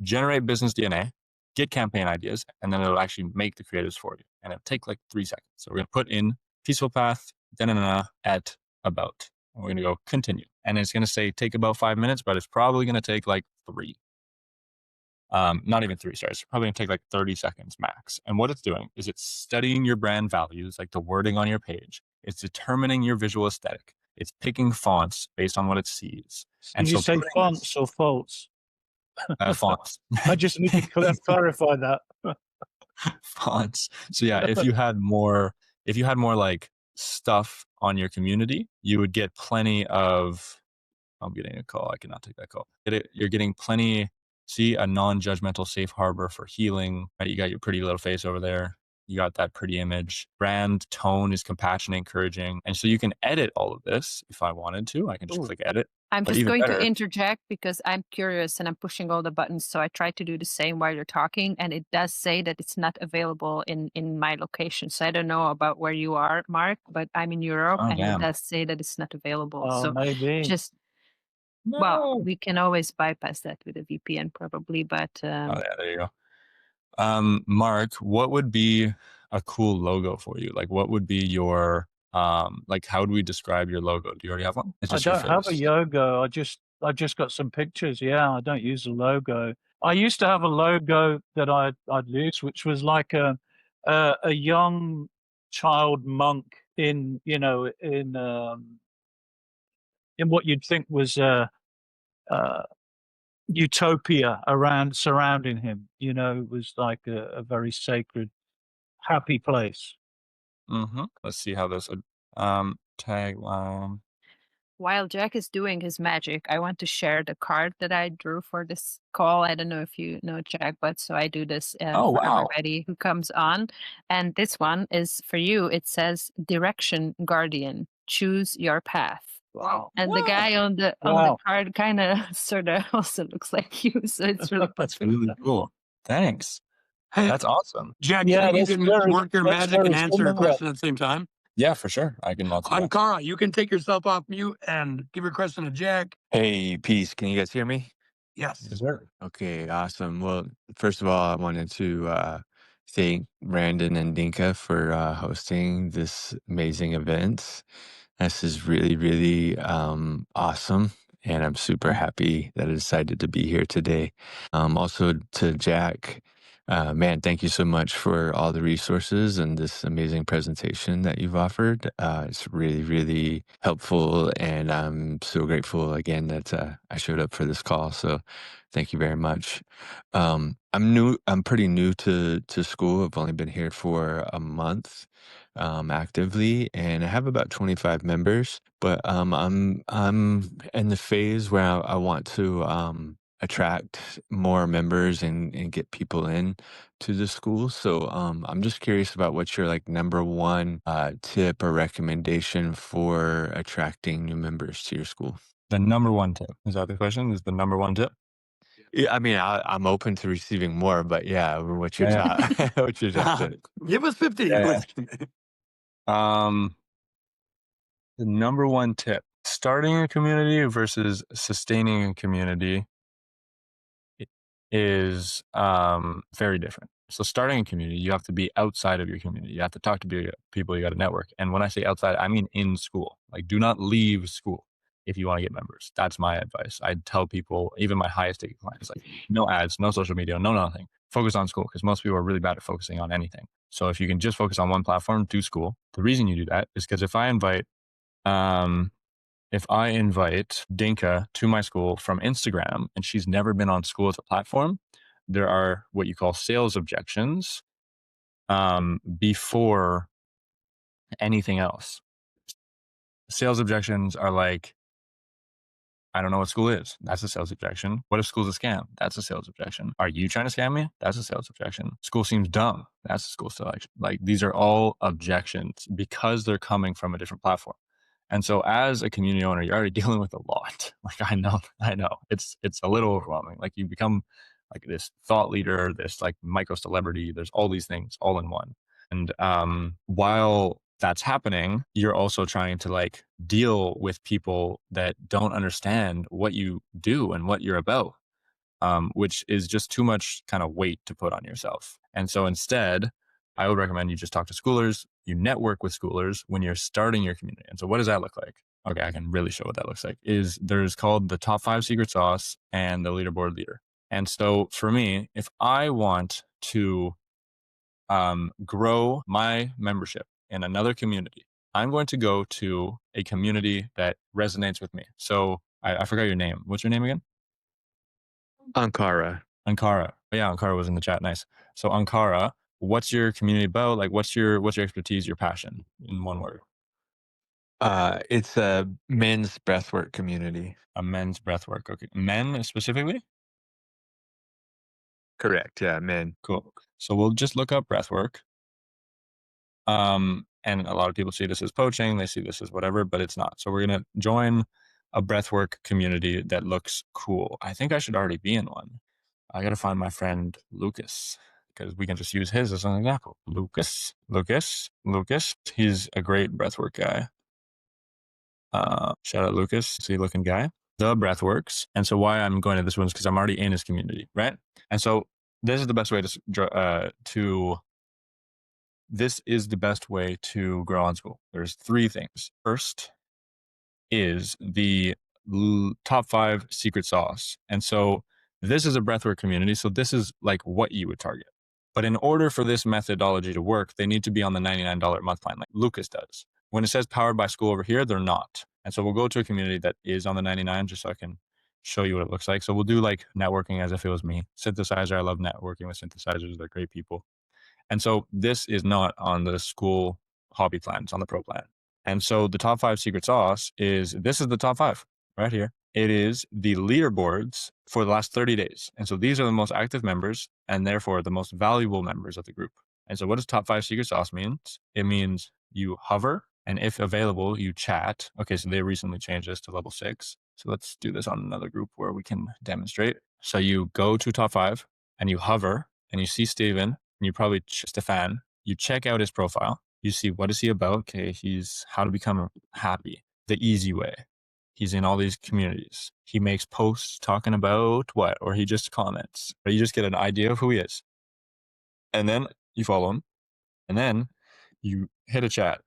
Generate business DNA, get campaign ideas, and then it'll actually make the creatives for you. And it'll take like 3 seconds. So we're going to put in peaceful path, at about. And we're going to go continue. And it's going to say take about 5 minutes, but it's probably going to take like 3. Not even 3, sorry. It's probably going to take like 30 seconds max. And what it's doing is it's studying your brand values, like the wording on your page. It's determining your visual aesthetic. It's picking fonts based on what it sees. Did you say fonts or faults? Fonts. I just need to clarify that. Fonts. So yeah, if you had more like stuff on your community, you would get plenty of, I'm getting a call. I cannot take that call. You're getting plenty. See, a non-judgmental safe harbor for healing. Right? You got your pretty little face over there. You got that pretty image. Brand tone is compassionate, encouraging. And so you can edit all of this if I wanted to. I can just click edit. I'm But just even going better- to interject because I'm curious and I'm pushing all the buttons. So I try to do the same while you're talking. And it does say that it's not available in my location. So I don't know about where you are, Mark, but I'm in Europe Oh, and damn. it does say that it's not available. Oh, so maybe. just, well, we can always bypass that with a VPN probably, but Oh yeah, there you go. Mark, what would be a cool logo for you? Like what would be your like how would we describe your logo? Do you already have one? It's I just your don't have a face. logo. I just got some pictures. Yeah, I don't use a logo. I used to have a logo that I'd use, which was like a young child monk in what you'd think was utopia surrounding him. It was like a very sacred, happy place. Let's see how this would tagline. while Jack is doing his magic, I want to share the card that I drew for this call. I don't know if you know Jack, but so I do this Oh, for wow. everybody who comes on. And this one is for you. It says Direction Guardian, choose your path. Wow. And the guy on the Wow. card kind of sort of also looks like you. So it's really That's really cool. Thanks. Hey, That's awesome. Jack, Yeah, you that's can very- work your that's magic and very answer a similar. question at the same time. Yeah, for sure. I can multitask. Ankara, you can take yourself off mute and give your question to Jack. Hey, peace. Can you guys hear me? Yes. Yes, sir. Okay, awesome. Well, first of all, I wanted to thank Brandon and Dinka for hosting this amazing event. This is really, really awesome. And I'm super happy that I decided to be here today. Also to Jack, man, thank you so much for all the resources and this amazing presentation that you've offered. It's really, really helpful. And I'm so grateful again that I showed up for this call. So thank you very much. I'm pretty new to Skool. I've only been here for a month actively, and I have about 25 members. But I'm in the phase where I want to attract more members and get people in to the school. So I'm just curious about what's your like number one tip or recommendation for attracting new members to your school. The number one tip. Is that the question? Is the number one tip? Yeah, I mean, I'm open to receiving more, but yeah, what's your Yeah. top? What's your top tip? Give us 50. Yeah. The number one tip, starting a community versus sustaining a community is very different. So starting a community, you have to be outside of your community. You have to talk to people, you got to network. And when I say outside, I mean in school. Like do not leave school if you want to get members. That's my advice. I tell people, even my highest ticket clients, like no ads, no social media, no nothing. Focus on school because most people are really bad at focusing on anything. So if you can just focus on one platform, do school. The reason you do that is because if I invite Dinka to my school from Instagram and she's never been on Skool as a platform, there are what you call sales objections before anything else. Sales objections are like, I don't know what Skool is. That's a sales objection. What if Skool's a scam? That's a sales objection. Are you trying to scam me? That's a sales objection. Skool seems dumb. That's a Skool selection. Like, these are all objections because they're coming from a different platform. And so as a community owner, you're already dealing with a lot. Like, I know it's a little overwhelming. Like, you become like this thought leader, this like micro celebrity. There's all these things all in one. And while that's happening, you're also trying to like deal with people that don't understand what you do and what you're about, which is just too much kind of weight to put on yourself. And so instead, I would recommend you just talk to schoolers, you network with schoolers when you're starting your community. And so what does that look like? Okay, I can really show what that looks like. There's called the top 5 secret sauce and the leaderboard leader. And so for me, if I want to grow my membership in another community, I'm going to go to a community that resonates with me. So I forgot your name. What's your name again? Ankara. Ankara. Yeah, Ankara was in the chat. Nice. So Ankara, what's your community about? Like, what's your expertise, your passion, in one word? It's a men's breathwork community. A men's breathwork. Okay, men specifically. Correct. Yeah, men. Cool. So we'll just look up breathwork. And a lot of people see this as poaching. They see this as whatever, but it's not. So we're gonna join a breathwork community that looks cool. I think I should already be in one. I gotta find my friend Lucas, because we can just use his as an example. Lucas. He's a great breathwork guy. Shout out Lucas, see looking guy. The breathworks. And so why I'm going to this one is because I'm already in his community, right? And so this is the best way to grow on Skool. There's 3 things. First is the top 5 secret sauce. And so this is a breathwork community. So this is like what you would target. But in order for this methodology to work, they need to be on the $99 a month plan like Lucas does. When it says powered by Skool over here, they're not. And so we'll go to a community that is on the 99 just so I can show you what it looks like. So we'll do like networking as if it was me. Synthesizer, I love networking with synthesizers. They're great people. And so this is not on the Skool hobby plan. It's on the pro plan. And so the top 5 secret sauce this is the top 5 right here. It is the leaderboards for the last 30 days. And so these are the most active members and therefore the most valuable members of the group. And so what does top 5 secret sauce means? It means you hover and if available, you chat. Okay, so they recently changed this to level 6. So let's do this on another group where we can demonstrate. So you go to top 5 and you hover and you see Steven and you probably Stefan. You check out his profile. You see what is he about? Okay, he's how to become happy the easy way. He's in all these communities. He makes posts talking about what, or he just comments. Or you just get an idea of who he is. And then you follow him. And then you hit a chat.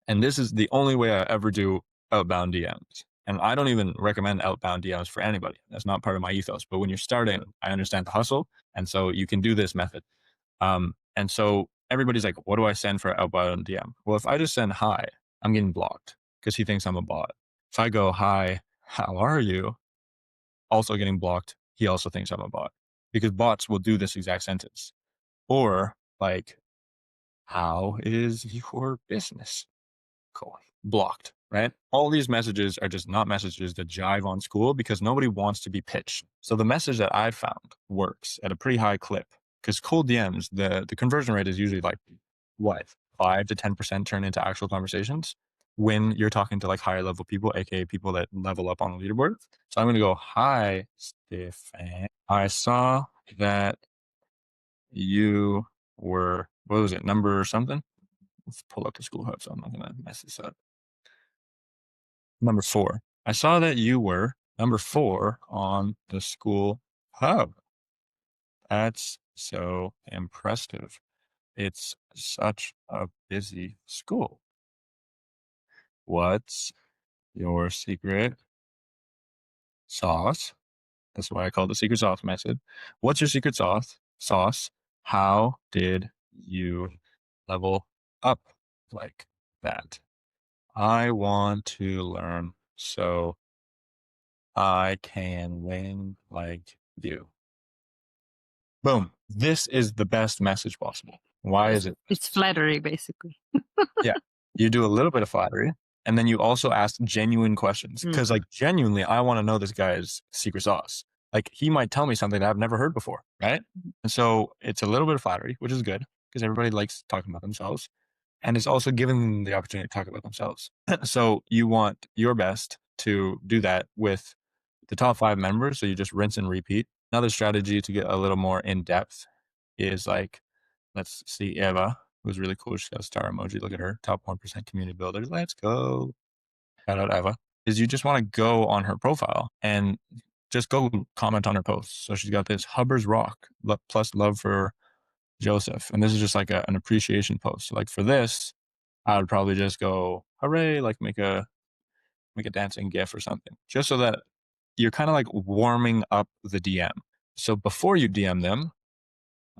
And this is the only way I ever do outbound DMs. And I don't even recommend outbound DMs for anybody. That's not part of my ethos. But when you're starting, I understand the hustle. And so you can do this method. And so everybody's like, what do I send for outbound DM? Well, if I just send hi, I'm getting blocked because he thinks I'm a bot. If I go, hi, how are you? Also getting blocked. He also thinks I'm a bot because bots will do this exact sentence. Or like, how is your business? Cool. Blocked, right? All these messages are just not messages that jive on Skool because nobody wants to be pitched. So the message that I found works at a pretty high clip because cold DMs, the conversion rate is usually like what, 5 to 10% turn into actual conversations when you're talking to like higher level people, aka people that level up on the leaderboard. So I'm going to go, hi, Stefan. I saw that you were, what was it, number something? Let's pull up the Skool Hub so I'm not going to mess this up. Number 4. I saw that you were number 4 on the Skool Hub. That's so impressive. It's such a busy school. What's your secret sauce? That's why I call it the secret sauce method. What's your secret sauce? How did you level up like that? I want to learn so I can win like you. Boom. This is the best message possible. Why is it? It's flattery, basically. Yeah. You do a little bit of flattery And then you also ask genuine questions because like genuinely, I want to know this guy's secret sauce. Like he might tell me something that I've never heard before, right? And so it's a little bit of flattery, which is good because everybody likes talking about themselves. And it's also giving them the opportunity to talk about themselves. So you want your best to do that with the top 5 members. So you just rinse and repeat. Another strategy to get a little more in depth is like, let's see, Eva, who's really cool. She's got a star emoji. Look at her. Top 1% community builders. Let's go. Shout out Eva. Is you just want to go on her profile and just go comment on her posts. So she's got this Hubbard's Rock plus love for Joseph. And this is just like an appreciation post. So like for this, I would probably just go, hooray, like make a dancing GIF or something, just so that you're kind of like warming up the DM. So before you DM them,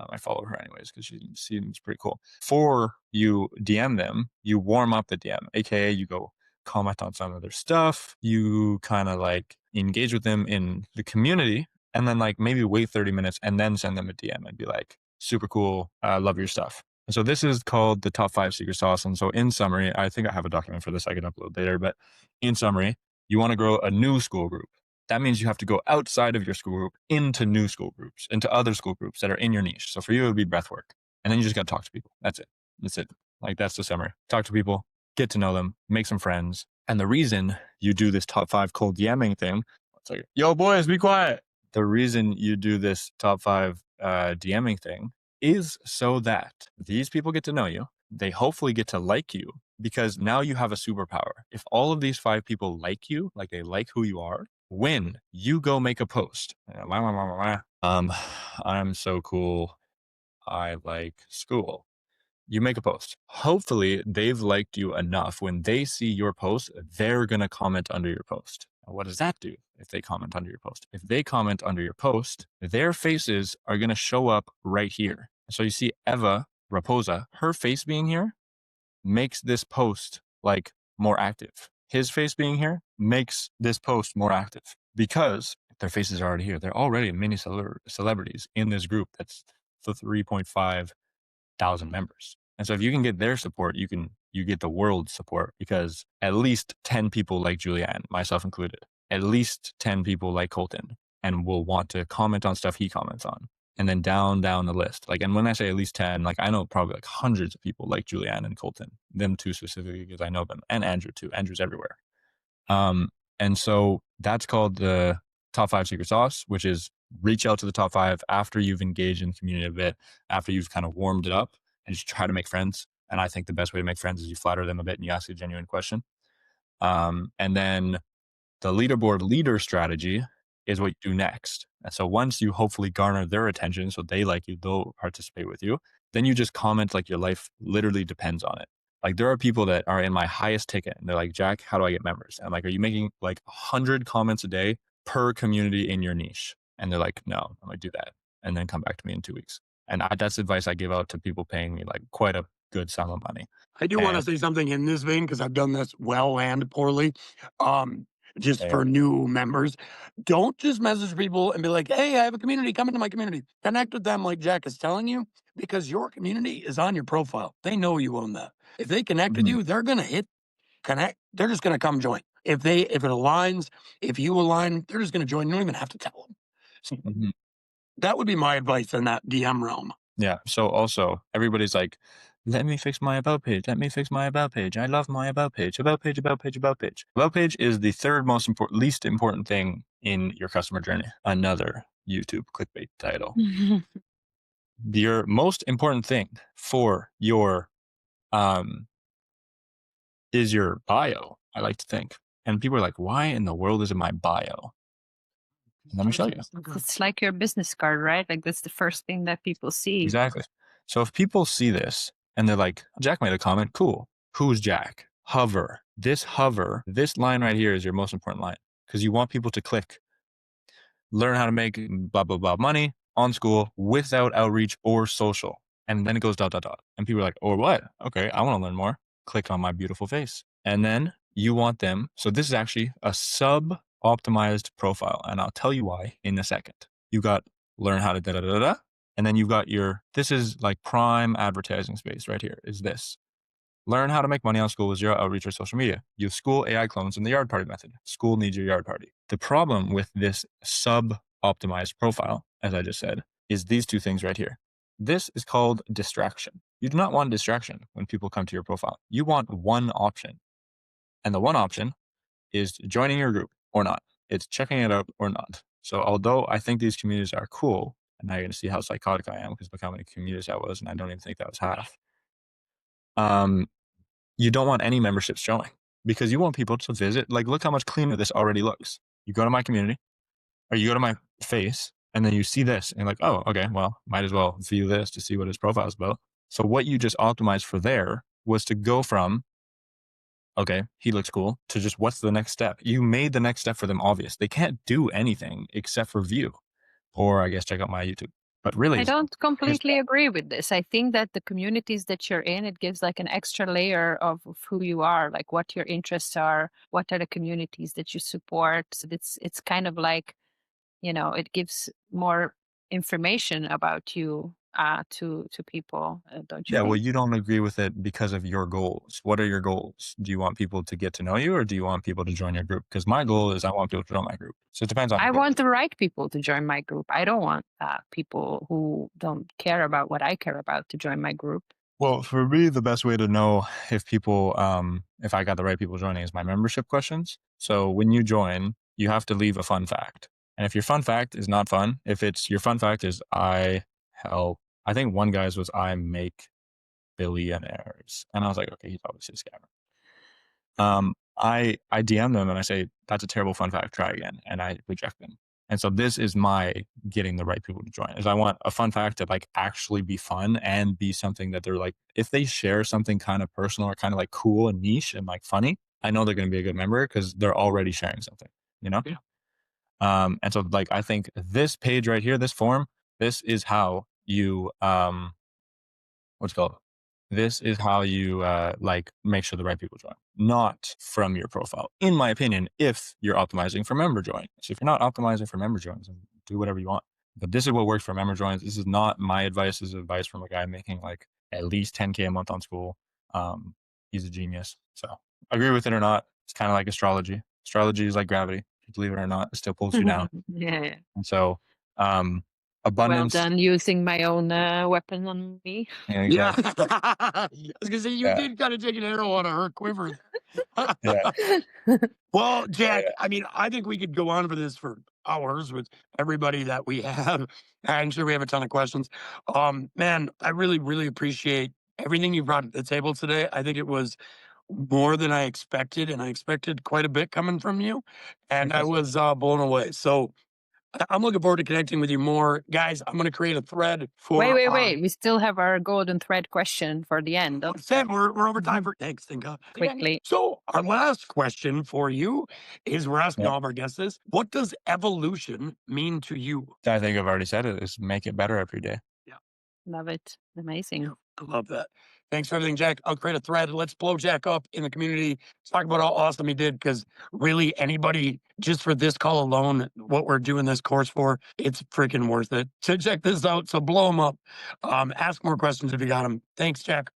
I follow her anyways because she seems pretty cool. Before you DM them, you warm up the DM, aka you go comment on some of their stuff. You kind of like engage with them in the community, and then like maybe wait 30 minutes and then send them a DM and be like, super cool, I love your stuff. And so this is called the top 5 secret sauce. And so in summary, I think I have a document for this I can upload later, but in summary, you want to grow a new Skool group. That means you have to go outside of your Skool group into new Skool groups, into other Skool groups that are in your niche. So for you, it would be breathwork. And then you just got to talk to people. That's it. That's it. Like that's the summary. Talk to people, get to know them, make some friends. And the reason you do this top 5 cold DMing thing, it's like, yo boys, be quiet. The reason you do this top 5 DMing thing is so that these people get to know you. They hopefully get to like you because now you have a superpower. If all of these 5 people like you, like they like who you are, when you go make a post, I'm so cool, I like Skool. You make a post. Hopefully they've liked you enough. When they see your post, they're going to comment under your post. Now, what does that do if they comment under your post? If they comment under your post, their faces are going to show up right here. So you see Eva Raposa, her face being here makes this post like more active. His face being here makes this post more active because their faces are already here. They're already mini celebrities in this group that's the 3.5 thousand members. And so if you can get their support, you get the world's support because at least 10 people like Julianne, myself included, at least 10 people like Colton and will want to comment on stuff he comments on. And then down the list. Like, and when I say at least 10, like I know probably like hundreds of people like Julianne and Colton, them two specifically because I know them, and Andrew too. Andrew's everywhere. And so that's called the top 5 secret sauce, which is reach out to the top 5 after you've engaged in the community a bit, after you've kind of warmed it up and just try to make friends. And I think the best way to make friends is you flatter them a bit and you ask a genuine question. And then the leaderboard leader strategy is what you do next. And so once you hopefully garner their attention, so they like you, they'll participate with you, then you just comment like your life literally depends on it. Like there are people that are in my highest ticket and they're like, Jack, how do I get members? And I'm like, are you making like 100 comments a day per community in your niche? And they're like, no, I'm like, do that. And then come back to me in 2 weeks. And that's advice I give out to people paying me like quite a good sum of money. I do want to say something in this vein because I've done this well and poorly. Just for new members, don't just message people and be like, hey, I have a community, come into my community. Connect with them like Jack is telling you, because your community is on your profile. They know you own that. If they connect with you, they're going to hit connect. They're just going to come join. If it aligns, if you align, they're just going to join. You don't even have to tell them. So that would be my advice in that DM realm. Yeah. So also everybody's like, let me fix my about page. Let me fix my about page. I love my about page. About page, about page, about page. About page is the third least important thing in your customer journey. Another YouTube clickbait title. Your most important thing for your is your bio, I like to think. And people are like, why in the world is it my bio? Let me show you. It's like your business card, right? Like that's the first thing that people see. Exactly. So if people see this and they're like, Jack made a comment, cool. Who's Jack? Hover. This line right here is your most important line because you want people to click. Learn how to make blah, blah, blah money on Skool without outreach or social. And then it goes ... And people are like, or what? Okay, I want to learn more. Click on my beautiful face. And then you want them. So this is actually a sub-optimized profile. And I'll tell you why in a second. You got learn how to ... And then you've got this is like prime advertising space right here is this. Learn how to make money on Skool with zero outreach or social media. Use Skool AI clones in the yard party method. Skool needs your yard party. The problem with this sub-optimized profile, as I just said, is these two things right here. This is called distraction. You do not want distraction when people come to your profile. You want one option. And the one option is joining your group or not. It's checking it out or not. So although I think these communities are cool, and now you're going to see how psychotic I am because look how many communities that was, and I don't even think that was half. You don't want any memberships showing because you want people to visit. Like, look how much cleaner this already looks. You go to my community or you go to my face and then you see this and you're like, oh, okay, well, might as well view this to see what his profile is about. So what you just optimized for there was to go from, okay, he looks cool, to just what's the next step? You made the next step for them obvious. They can't do anything except for view, or I guess check out my YouTube. But really, I don't completely agree with this. I think that the communities that you're in, it gives like an extra layer of who you are, like what your interests are, what are the communities that you support. So it's kind of like, you know, it gives more information about you to people, don't you yeah, well, think? you don't agree with it because of your goals. What are your goals? Do you want people to get to know you or do you want people to join your group? Because my goal is I want people to join my group. So it depends on I your goals. want the right people to join my group. I don't want people who don't care about what I care about to join my group. Well, for me, the best way to know if people, if I got the right people joining is my membership questions. So when you join, you have to leave a fun fact. And if your fun fact is not fun, if it's your fun fact is I think one guy's was I make billionaires. And I was like, okay, he's obviously a scammer. I DM them and I say, that's a terrible fun fact, try again. And I reject them. And so this is my getting the right people to join is I want a fun fact to like actually be fun and be something that they're like, if they share something kind of personal or kind of like cool and niche and like funny, I know they're going to be a good member because they're already sharing something, you know? Yeah. And so like, I think this page right here, this form, this is how you, what's it called? This is how you like make sure the right people join, not from your profile. In my opinion, if you're optimizing for member join. So if you're not optimizing for member joins, then do whatever you want. But this is what works for member joins. This is not my advice. This is advice from a guy making like at least 10K a month on Skool. He's a genius. So agree with it or not, it's kind of like astrology. Astrology is like gravity. Believe it or not, it still pulls you down. Yeah. And so Well abundance. done using my own weapon on me. Yeah, Yeah. exactly. I was gonna say you Yeah. did kind of take an arrow out of her quiver. Yeah. Well, Jack, yeah. I mean, I think we could go on for this for hours with everybody that we have. I'm sure we have a ton of questions. Man, I really, really appreciate everything you brought to the table today. I think it was more than I expected, and I expected quite a bit coming from you, and I was blown away. So I'm looking forward to connecting with you more, guys. I'm going to create a thread for. Wait. We still have our golden thread question for the end. What's that? We're over time for thanks, Dinka. Quickly. So our last question for you is we're asking all of our guests this. What does evolution mean to you? I think I've already said it, is make it better every day. Love it. Amazing. I love that. Thanks for everything, Jack. I'll create a thread. Let's blow Jack up in the community. Let's talk about how awesome he did. Because really, anybody, just for this call alone, what we're doing this course for, it's freaking worth it. So check this out. So blow him up. Ask more questions if you got them. Thanks, Jack.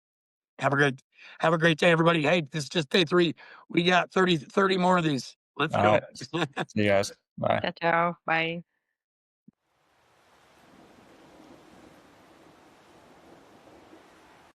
Have a great day, everybody. Hey, this is just day 3. We got 30 more of these. Let's All go. right. See you guys. Bye. Ciao. Bye.